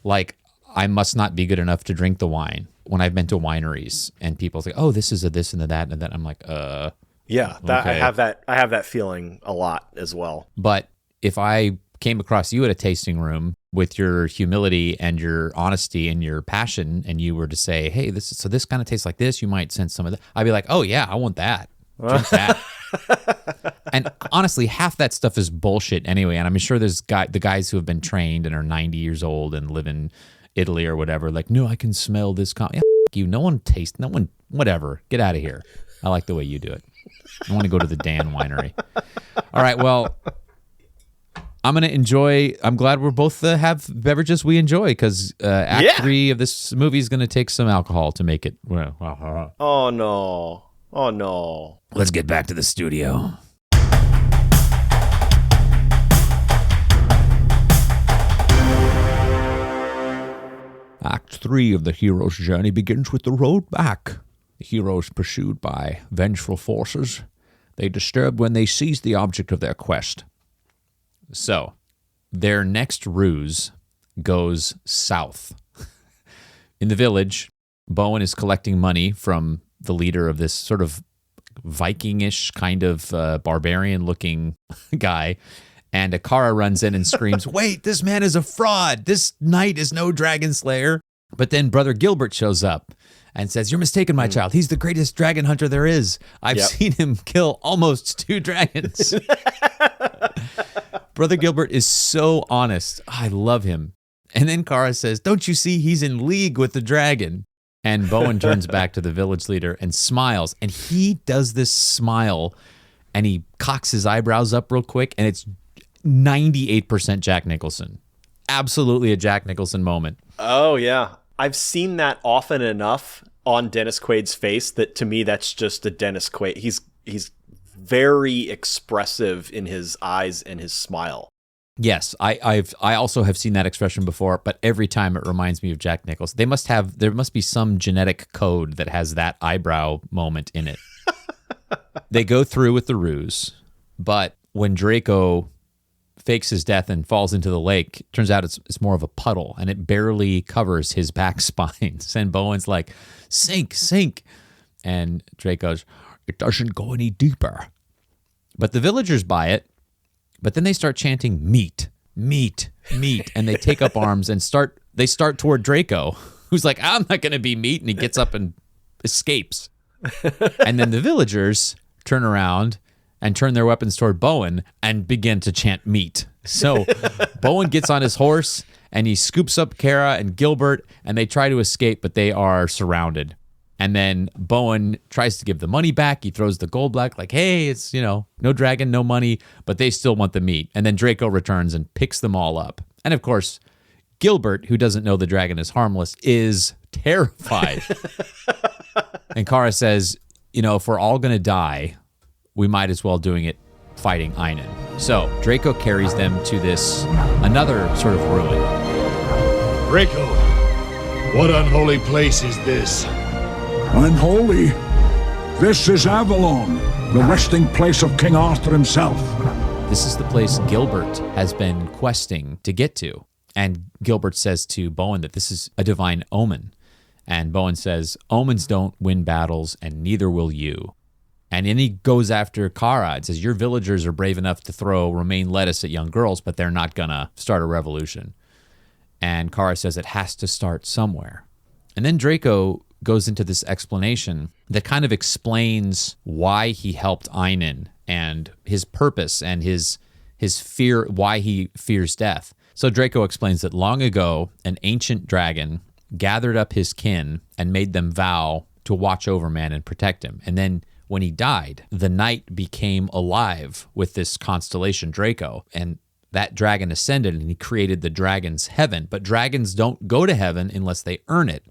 like I must not be good enough to drink the wine when I've been to wineries and people say, "Oh, this is a this and a that and that." I'm like, Yeah, that, okay. I have that feeling a lot as well. But if I came across you at a tasting room with your humility and your honesty and your passion, and you were to say, "Hey, this kind of tastes like this," you might sense some of that. I'd be like, "Oh yeah, I want that. Drink that." And honestly, half that stuff is bullshit anyway. And I'm sure there's the guys who have been trained and are 90 years old and live in Italy or whatever. Like, no, I can smell this. Yeah, you. No one tastes. No one. Whatever. Get out of here. I like the way you do it. I want to go to the Dan Winery. All right. Well, I'm going to enjoy. I'm glad we're both have beverages we enjoy because Act 3 of this movie is going to take some alcohol to make it. Oh, no. Oh, no. Let's get back to the studio. Act 3 of the hero's journey begins with the road back. The heroes pursued by vengeful forces. They disturbed when they seized the object of their quest. So, their next ruse goes south. In the village, Bowen is collecting money from the leader of this sort of Viking-ish kind of barbarian-looking guy, and Akara runs in and screams, "Wait, this man is a fraud! This knight is no dragon slayer!" But then Brother Gilbert shows up and says, "You're mistaken, my child. He's the greatest dragon hunter there is. I've seen him kill almost 2 dragons." Brother Gilbert is so honest. I love him. And then Kara says, "Don't you see he's in league with the dragon?" And Bowen turns back to the village leader and smiles. And he does this smile and he cocks his eyebrows up real quick. And it's 98% Jack Nicholson. Absolutely a Jack Nicholson moment. Oh, yeah. I've seen that often enough on Dennis Quaid's face that to me that's just a Dennis Quaid. He's very expressive in his eyes and his smile. Yes, I also have seen that expression before, but every time it reminds me of Jack Nicholson. There must be some genetic code that has that eyebrow moment in it. They go through with the ruse, but when Draco fakes his death and falls into the lake, it turns out it's more of a puddle, and it barely covers his back spines. And Bowen's like, "Sink, sink." And Draco's, "It doesn't go any deeper." But the villagers buy it. But then they start chanting meat, meat, meat, and they take up arms and start toward Draco, who's like, "I'm not going to be meat," and he gets up and escapes. And then the villagers turn around and turn their weapons toward Bowen and begin to chant meat. So Bowen gets on his horse and he scoops up Kara and Gilbert, and they try to escape, but they are surrounded. And then Bowen tries to give the money back. He throws the gold back like, "Hey, it's, no dragon, no money," but they still want the meat. And then Draco returns and picks them all up. And of course, Gilbert, who doesn't know the dragon is harmless, is terrified. And Kara says, if we're all going to die, we might as well doing it fighting Einan. So Draco carries them to another sort of ruin. Draco, what unholy place is this? Unholy. This is Avalon, the resting place of King Arthur himself. This is the place Gilbert has been questing to get to. And Gilbert says to Bowen that this is a divine omen. And Bowen says, "Omens don't win battles, and neither will you." And then he goes after Kara and says, "Your villagers are brave enough to throw romaine lettuce at young girls, but they're not going to start a revolution." And Kara says it has to start somewhere. And then Draco goes into this explanation that kind of explains why he helped Einan and his purpose and his fear, why he fears death. So Draco explains that long ago, an ancient dragon gathered up his kin and made them vow to watch over man and protect him. And then when he died, the night became alive with this constellation Draco, and that dragon ascended and he created the dragon's heaven. But dragons don't go to heaven unless they earn it.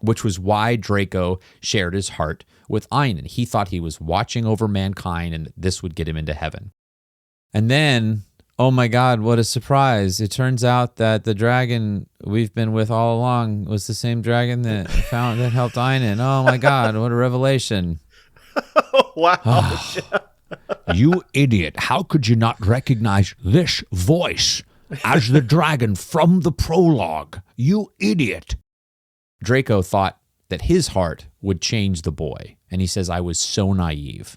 which was why Draco shared his heart with Einon. He thought he was watching over mankind and this would get him into heaven. And then, oh my God, what a surprise. It turns out that the dragon we've been with all along was the same dragon that helped Einon. Oh my God, what a revelation. Wow. You idiot. How could you not recognize this voice as the dragon from the prologue? You idiot. Draco thought that his heart would change the boy. And he says, I was so naive.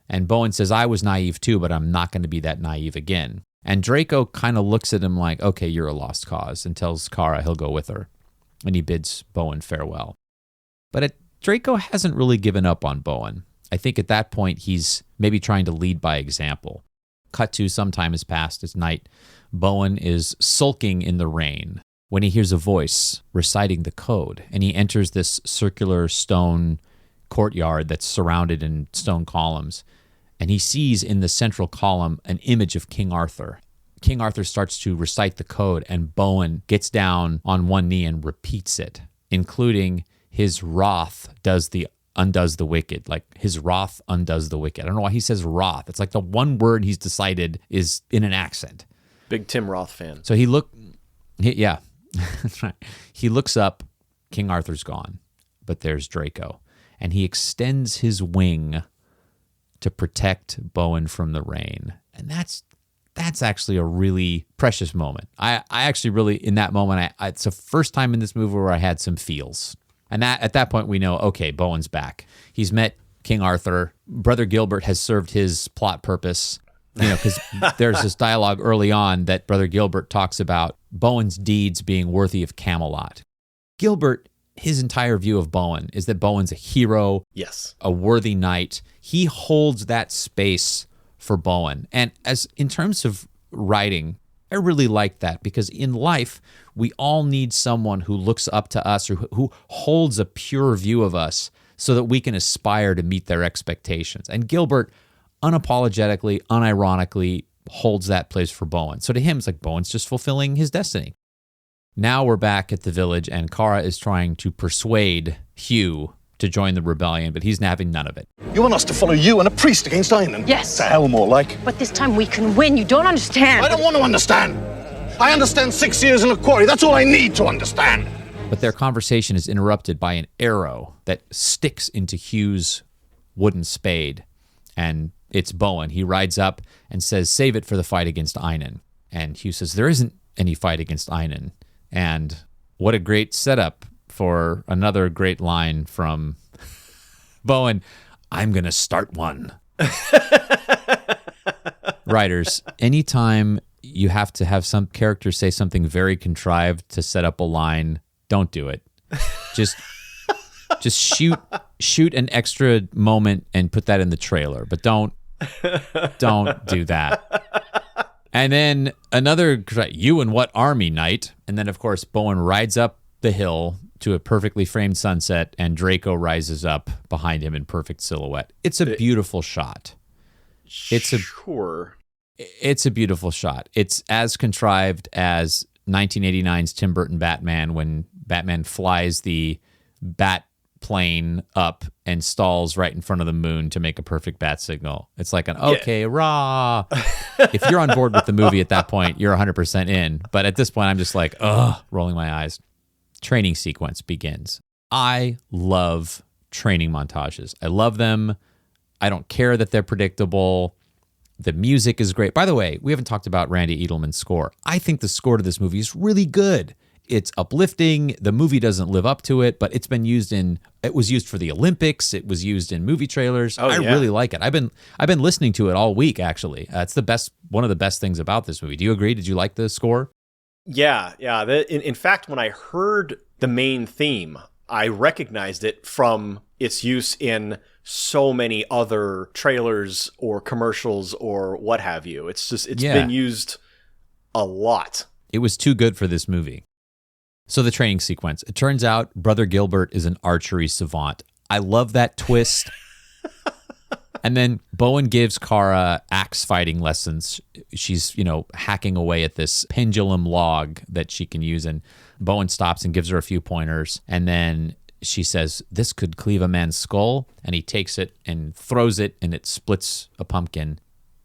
And Bowen says, I was naive too, but I'm not going to be that naive again. And Draco kind of looks at him like, okay, you're a lost cause, and tells Kara he'll go with her. And he bids Bowen farewell. But Draco hasn't really given up on Bowen. I think at that point, he's maybe trying to lead by example. Cut to some time has passed. It's night. Bowen is sulking in the rain when he hears a voice reciting the code. And he enters this circular stone courtyard that's surrounded in stone columns. And he sees in the central column an image of King Arthur. King Arthur starts to recite the code, and Bowen gets down on one knee and repeats it, including his wrath undoes the wicked. Like his wrath undoes the wicked. I don't know why he says wrath. It's like the one word he's decided is in an accent. Big Tim Roth fan. So yeah, that's right. He looks up, King Arthur's gone, but there's Draco. And he extends his wing to protect Bowen from the rain. And that's actually a really precious moment. I actually really, in that moment, it's the first time in this movie where I had some feels. And at that point, we know, okay, Bowen's back. He's met King Arthur. Brother Gilbert has served his plot purpose, because there's this dialogue early on that Brother Gilbert talks about Bowen's deeds being worthy of Camelot. Gilbert, his entire view of Bowen is that Bowen's a hero, yes, a worthy knight. He holds that space for Bowen. And as in terms of writing, I really like that, because in life, we all need someone who looks up to us or who holds a pure view of us so that we can aspire to meet their expectations. And Gilbert unapologetically, unironically holds that place for Bowen. So to him, it's like Bowen's just fulfilling his destiny. Now we're back at the village, and Kara is trying to persuade Hugh to join the rebellion, but he's having none of it. You want us to follow you and a priest against Einon? Yes. To hell more like. But this time we can win. You don't understand. I don't want to understand. I understand 6 years in a quarry. That's all I need to understand. But their conversation is interrupted by an arrow that sticks into Hugh's wooden spade. And it's Bowen. He rides up and says, save it for the fight against Einon. And Hugh says, there isn't any fight against Einon. And what a great setup for another great line from Bowen. I'm going to start one. Writers, anytime you have to have some character say something very contrived to set up a line, don't do it. Just shoot an extra moment and put that in the trailer, but don't do that. And then another, you and what army, knight? And then, of course, Bowen rides up the hill to a perfectly framed sunset, and Draco rises up behind him in perfect silhouette. It's a beautiful shot. It's a beautiful shot. It's as contrived as 1989's Tim Burton Batman, when Batman flies the bat plane up and stalls right in front of the moon to make a perfect bat signal. It's like rah. If you're on board with the movie at that point, you're 100% in. But at this point, I'm just like, rolling my eyes. Training sequence begins. I love training montages. I love them. I don't care that they're predictable. The music is great. By the way, we haven't talked about Randy Edelman's score. I think the score to this movie is really good. It's uplifting. The movie doesn't live up to it, but it was used for the Olympics. It was used in movie trailers. I really like it. I've been listening to it all week, actually. It's one of the best things about this movie. Do you agree? Did you like the score? Yeah. In fact, when I heard the main theme, I recognized it from its use in so many other trailers or commercials or what have you. It's been used a lot. It was too good for this movie. So the training sequence. It turns out Brother Gilbert is an archery savant. I love that twist. And then Bowen gives Kara axe fighting lessons. She's, hacking away at this pendulum log that she can use. And Bowen stops and gives her a few pointers. And then she says, this could cleave a man's skull, and he takes it and throws it, and it splits a pumpkin.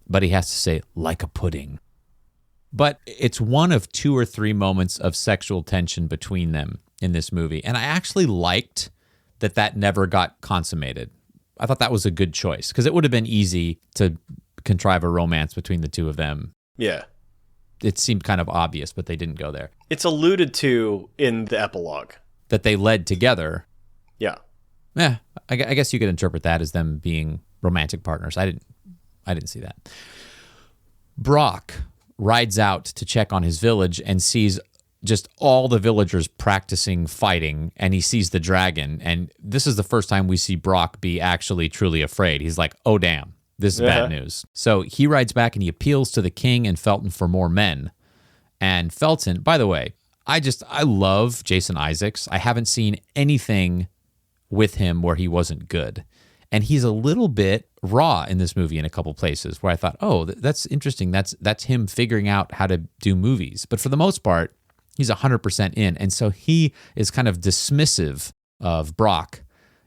But he has to say, like a pudding. But it's one of 2 or 3 moments of sexual tension between them in this movie. And I actually liked that never got consummated. I thought that was a good choice, because it would have been easy to contrive a romance between the two of them. Yeah. It seemed kind of obvious, but they didn't go there. It's alluded to in the epilogue. That they led together. Yeah. Yeah, I guess you could interpret that as them being romantic partners. I didn't see that. Brock rides out to check on his village and sees just all the villagers practicing fighting, and he sees the dragon. And this is the first time we see Brock be actually truly afraid. He's like, oh, damn, this is bad news. So he rides back and he appeals to the king and Felton for more men. And Felton, by the way, I love Jason Isaacs. I haven't seen anything with him where he wasn't good. And he's a little bit raw in this movie in a couple places where I thought, oh, that's interesting. That's him figuring out how to do movies. But for the most part, he's 100% in. And so he is kind of dismissive of Brock.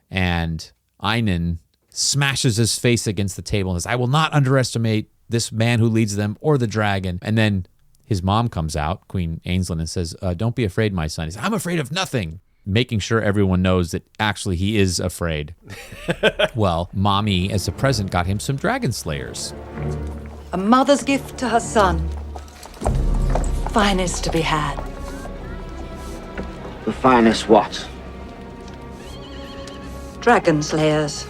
And Einan smashes his face against the table and says, I will not underestimate this man who leads them or the dragon. And then his mom comes out, Queen Ainsland, and says, don't be afraid, my son. He says, I'm afraid of nothing. Making sure everyone knows that actually he is afraid. Well, Mommy, as a present, got him some dragon slayers. A mother's gift to her son. Finest to be had. The finest what? Dragon slayers.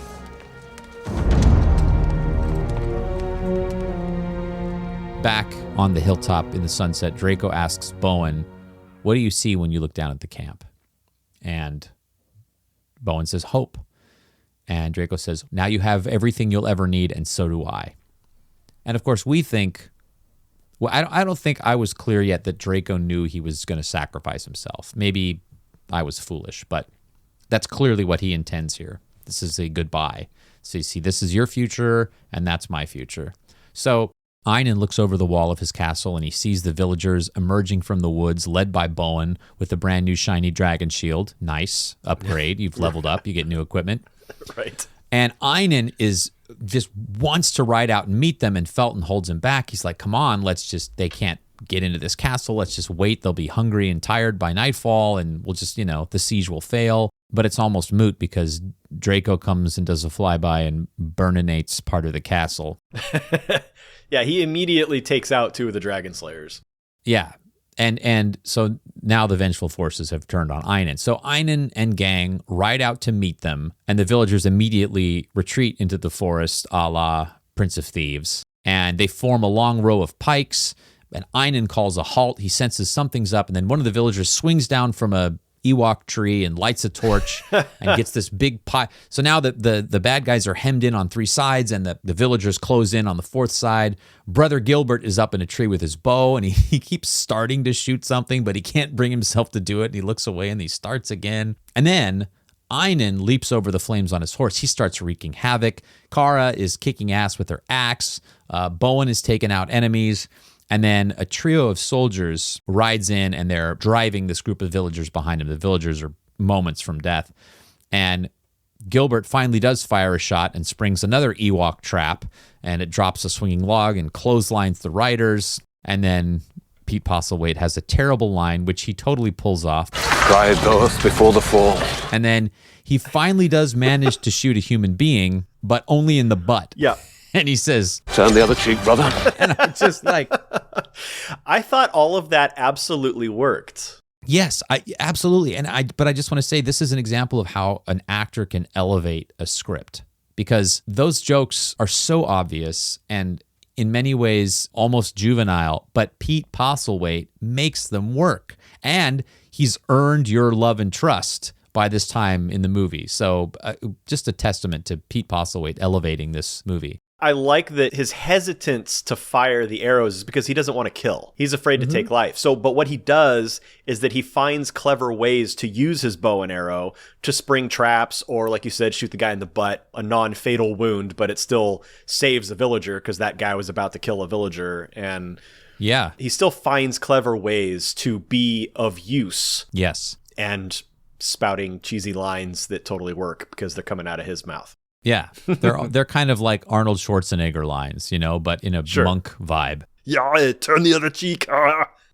Back on the hilltop in the sunset, Draco asks Bowen, what do you see when you look down at the camp? And Bowen says, hope. And Draco says, now you have everything you'll ever need, and so do I. And of course, we think, well, I don't think I was clear yet that Draco knew he was going to sacrifice himself. Maybe I was foolish, but that's clearly what he intends here. This is a goodbye. So you see, this is your future, and that's my future. So Einan looks over the wall of his castle and he sees the villagers emerging from the woods, led by Bowen with a brand new shiny dragon shield. Nice upgrade. You've leveled up. You get new equipment. Right. And Einan just wants to ride out and meet them, and Felton holds him back. He's like, come on, they can't get into this castle. Let's just wait. They'll be hungry and tired by nightfall, and we'll just, the siege will fail. But it's almost moot because Draco comes and does a flyby and burninates part of the castle. Yeah, he immediately takes out 2 of the dragon slayers. Yeah. And so now the vengeful forces have turned on Einan. So Einan and gang ride out to meet them, and the villagers immediately retreat into the forest a la Prince of Thieves. And they form a long row of pikes, and Einan calls a halt. He senses something's up, and then one of the villagers swings down from a Ewok tree and lights a torch and gets this big pie. So now the bad guys are hemmed in on 3 sides, and the villagers close in on the 4th side. Brother Gilbert is up in a tree with his bow, and he keeps starting to shoot something, but he can't bring himself to do it. And he looks away and he starts again. And then Einan leaps over the flames on his horse. He starts wreaking havoc. Kara is kicking ass with her axe. Bowen is taking out enemies. And then a trio of soldiers rides in, and they're driving this group of villagers behind them. The villagers are moments from death. And Gilbert finally does fire a shot and springs another Ewok trap, and it drops a swinging log and clotheslines the riders. And then Pete Postlethwaite has a terrible line, which he totally pulls off. Pride goeth before the fall. And then he finally does manage to shoot a human being, but only in the butt. Yeah. And he says, turn the other cheek, brother. And I'm just like, I thought all of that absolutely worked. Yes, absolutely. But I just want to say this is an example of how an actor can elevate a script, because those jokes are so obvious and in many ways almost juvenile, but Pete Postlethwaite makes them work, and he's earned your love and trust by this time in the movie. So just a testament to Pete Postlethwaite elevating this movie. I like that his hesitance to fire the arrows is because he doesn't want to kill. He's afraid to take life. But what he does is that he finds clever ways to use his bow and arrow to spring traps, or like you said, shoot the guy in the butt, a non-fatal wound, but it still saves a villager because that guy was about to kill a villager. And yeah, he still finds clever ways to be of use. Yes. And spouting cheesy lines that totally work because they're coming out of his mouth. Yeah, they're kind of like Arnold Schwarzenegger lines, but in a monk vibe. Yeah, turn the other cheek.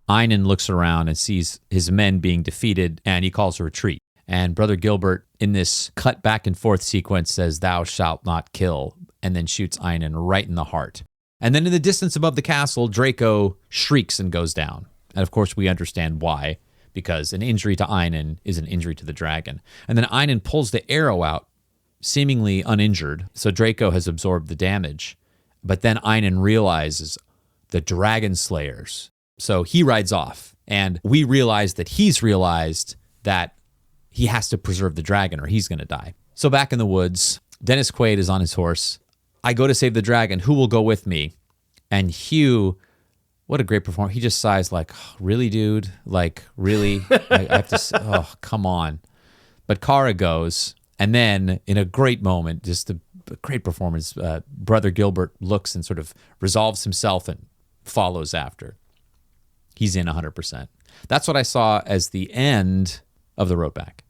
Einan looks around and sees his men being defeated, and he calls a retreat. And Brother Gilbert, in this cut back and forth sequence, says, "Thou shalt not kill," and then shoots Einan right in the heart. And then in the distance above the castle, Draco shrieks and goes down. And of course, we understand why, because an injury to Einan is an injury to the dragon. And then Einan pulls the arrow out, seemingly uninjured, so Draco has absorbed the damage. But then Einan realizes the dragon slayers. So he rides off, and we realize that he's realized that he has to preserve the dragon or he's going to die. So back in the woods, Dennis Quaid is on his horse. I go to save the dragon. Who will go with me? And Hugh, what a great performance. He just sighs like, oh, really, dude? Like, really? I have to, oh, come on. But Kara goes. And then, in a great moment, just a great performance, Brother Gilbert looks and sort of resolves himself and follows after. He's in 100%. That's what I saw as the end of the road back.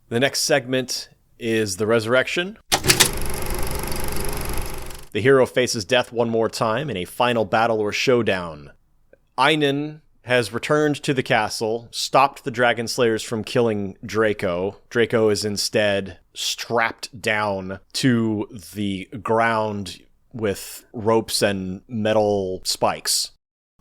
The next segment is the resurrection. The hero faces death one more time in a final battle or showdown. Einan has returned to the castle, stopped the dragon slayers from killing Draco. Draco is instead strapped down to the ground with ropes and metal spikes.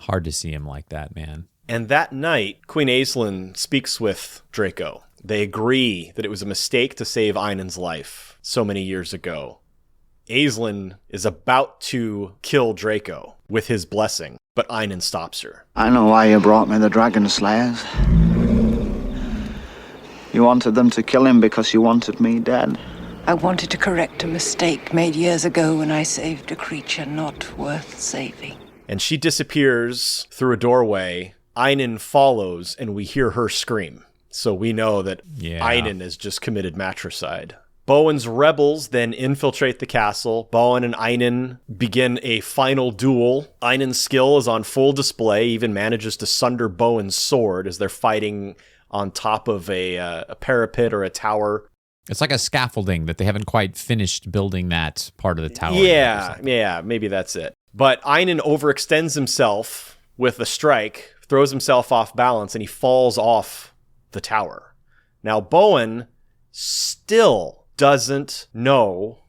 Hard to see him like that, man. And that night, Queen Aislinn speaks with Draco. They agree that it was a mistake to save Einan's life so many years ago. Aislinn is about to kill Draco with his blessing, but Einan stops her. I know why you brought me the Dragon Slayers. You wanted them to kill him because you wanted me dead. I wanted to correct a mistake made years ago when I saved a creature not worth saving. And she disappears through a doorway. Einan follows, and we hear her scream. So we know that Einan has just committed matricide. Bowen's rebels then infiltrate the castle. Bowen and Einan begin a final duel. Einan's skill is on full display, even manages to sunder Bowen's sword as they're fighting on top of a parapet or a tower. It's like a scaffolding that they haven't quite finished building that part of the tower. Yeah, maybe that's it. But Einan overextends himself with a strike, throws himself off balance, and he falls off the tower. Now, Bowen still doesn't know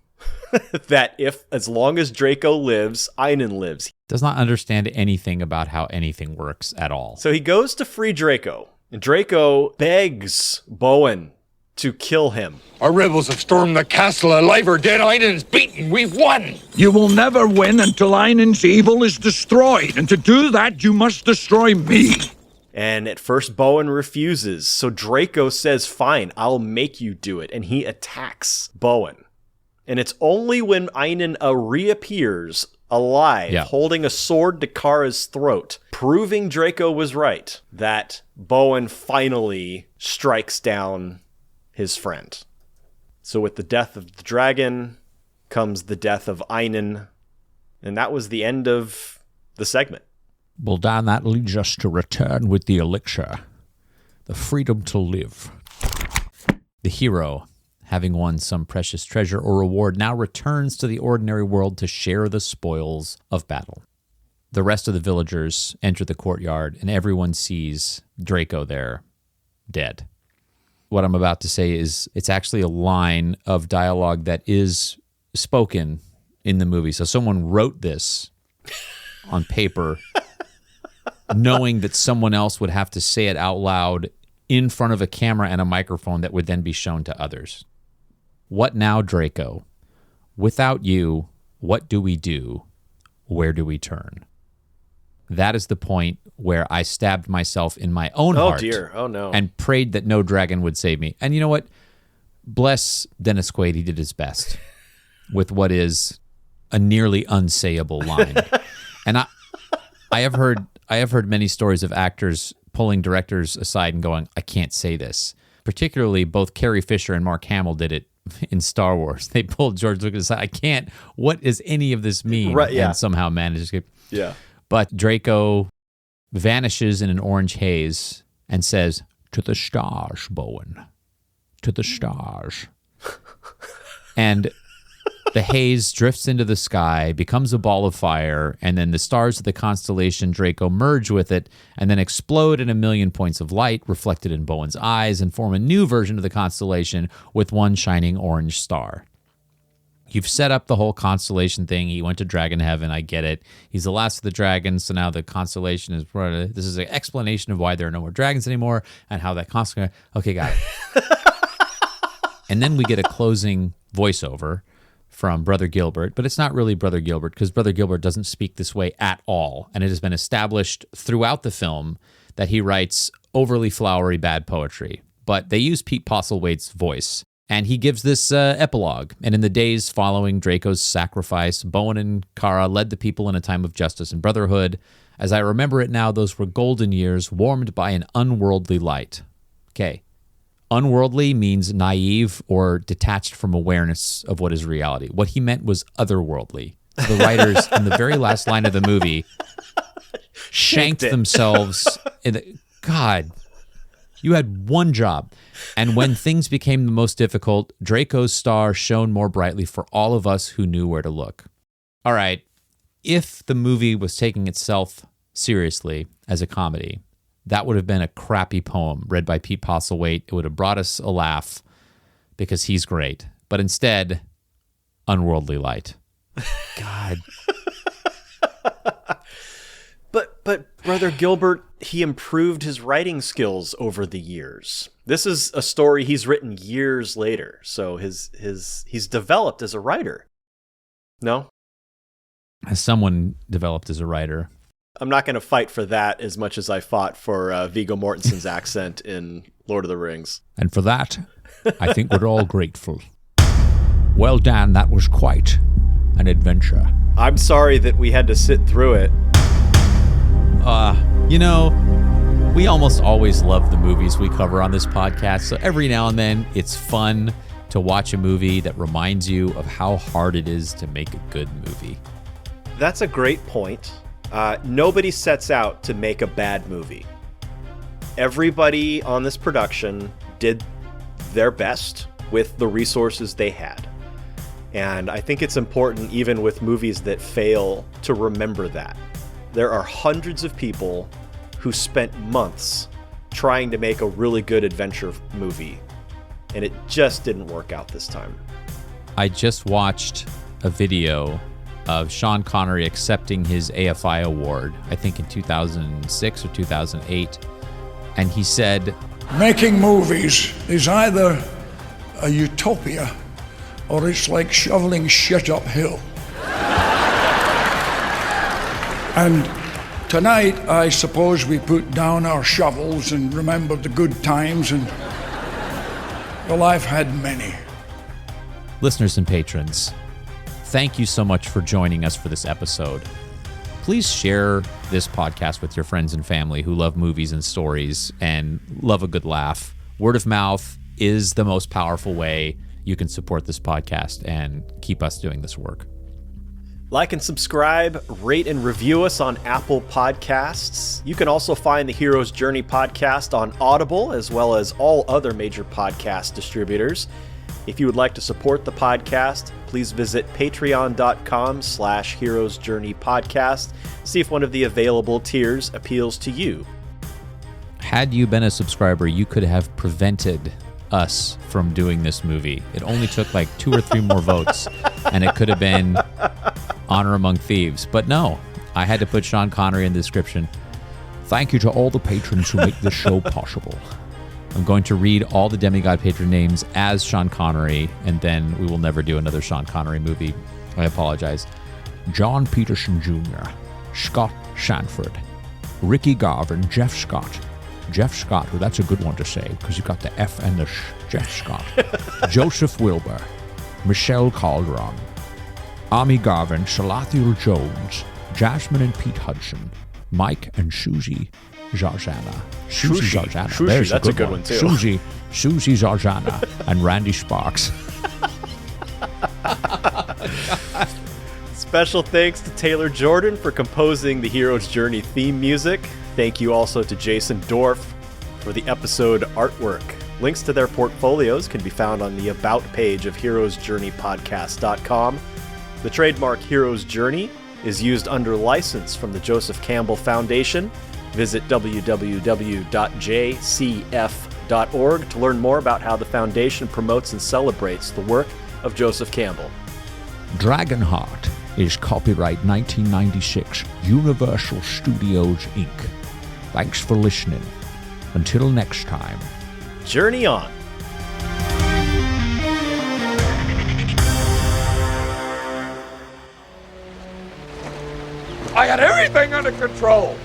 that as long as Draco lives, Einan lives. Does not understand anything about how anything works at all. So he goes to free Draco, and Draco begs Bowen to kill him. Our rebels have stormed the castle, alive or dead. Einan's beaten. We've won. You will never win until Einan's evil is destroyed, and to do that, you must destroy me. And at first, Bowen refuses. So Draco says, fine, I'll make you do it. And he attacks Bowen. And it's only when Einan reappears alive, holding a sword to Kara's throat, proving Draco was right, that Bowen finally strikes down his friend. So with the death of the dragon comes the death of Einan. And that was the end of the segment. Well, Dan, that leads us to return with the elixir, the freedom to live. The hero, having won some precious treasure or reward, now returns to the ordinary world to share the spoils of battle. The rest of the villagers enter the courtyard, and everyone sees Draco there, dead. What I'm about to say is it's actually a line of dialogue that is spoken in the movie. So someone wrote this on paper knowing that someone else would have to say it out loud in front of a camera and a microphone that would then be shown to others. What now, Draco? Without you, what do we do? Where do we turn? That is the point where I stabbed myself in my own heart. Oh, dear. Oh, no. And prayed that no dragon would save me. And you know what? Bless Dennis Quaid. He did his best with what is a nearly unsayable line. And I have heard many stories of actors pulling directors aside and going, I can't say this. Particularly both Carrie Fisher and Mark Hamill did it in Star Wars. They pulled George Lucas aside. I can't. What does any of this mean? Right, yeah. And somehow managed to escape. Yeah. But Draco vanishes in an orange haze and says, to the stars, Bowen. to the stars. And the haze drifts into the sky, becomes a ball of fire, and then the stars of the constellation Draco merge with it and then explode in a million points of light reflected in Bowen's eyes and form a new version of the constellation with one shining orange star. You've set up the whole constellation thing. He went to dragon heaven. I get it. He's the last of the dragons, so now the constellation is... This is an explanation of why there are no more dragons anymore and how that constellation... Okay, got it. And then we get a closing voiceover from Brother Gilbert, but it's not really Brother Gilbert because Brother Gilbert doesn't speak this way at all. And it has been established throughout the film that he writes overly flowery bad poetry. But they use Pete Postlethwaite's voice. And he gives this epilogue. And in the days following Draco's sacrifice, Bowen and Kara led the people in a time of justice and brotherhood. As I remember it now, those were golden years warmed by an unworldly light. Okay. Unworldly means naive or detached from awareness of what is reality. What he meant was otherworldly. So the writers, in the very last line of the movie, shanked themselves. God, you had one job. And when things became the most difficult, Draco's star shone more brightly for all of us who knew where to look. All right, if the movie was taking itself seriously as a comedy, that would have been a crappy poem read by Pete Postlethwaite. It would have brought us a laugh because he's great. But instead, unworldly light. God. But Brother Gilbert, he improved his writing skills over the years. This is a story he's written years later. So he's developed as a writer. No? As someone developed as a writer. I'm not going to fight for that as much as I fought for Viggo Mortensen's accent in Lord of the Rings. And for that, I think we're all grateful. Well, Dan, that was quite an adventure. I'm sorry that we had to sit through it. We almost always love the movies we cover on this podcast. So every now and then, it's fun to watch a movie that reminds you of how hard it is to make a good movie. That's a great point. Nobody sets out to make a bad movie. Everybody on this production did their best with the resources they had. And I think it's important, even with movies that fail, to remember that. There are hundreds of people who spent months trying to make a really good adventure movie, and it just didn't work out this time. I just watched a video of Sean Connery accepting his AFI award, I think in 2006 or 2008, and he said, "Making movies is either a utopia or it's like shoveling shit uphill." And tonight, I suppose we put down our shovels and remember the good times, and well, I've had many. Listeners and patrons, thank you so much for joining us for this episode. Please share this podcast with your friends and family who love movies and stories and love a good laugh. Word of mouth is the most powerful way you can support this podcast and keep us doing this work. Like and subscribe, rate and review us on Apple Podcasts. You can also find the Hero's Journey podcast on Audible, as well as all other major podcast distributors. If you would like to support the podcast, please visit patreon.com/Hero's Journey podcast. See if one of the available tiers appeals to you. Had you been a subscriber, you could have prevented us from doing this movie. It only took like 2 or 3 more votes, and it could have been Honor Among Thieves. But no, I had to put Sean Connery in the description. Thank you to all the patrons who make this show possible. I'm going to read all the demigod patron names as Sean Connery, and then we will never do another Sean Connery movie. I apologize. John Peterson Jr., Scott Sanford, Ricky Garvin, Jeff Scott. Jeff Scott, well, that's a good one to say, because you got the F and the Jeff Scott. Joseph Wilbur, Michelle Calderon, Ami Garvin, Salathiel Jones, Jasmine and Pete Hudson, Mike and Susie Zarzana. Susie Zarzana. Sushi, that's a good one too. Susie Zarzana and Randy Sparks. Special thanks to Taylor Jordan for composing the Hero's Journey theme music. Thank you also to Jason Dorff for the episode artwork. Links to their portfolios can be found on the About page of heroesjourneypodcast.com. The trademark Hero's Journey is used under license from the Joseph Campbell Foundation. Visit www.jcf.org to learn more about how the foundation promotes and celebrates the work of Joseph Campbell. DragonHeart is copyright 1996, Universal Studios, Inc. Thanks for listening. Until next time. Journey on. I had everything under control.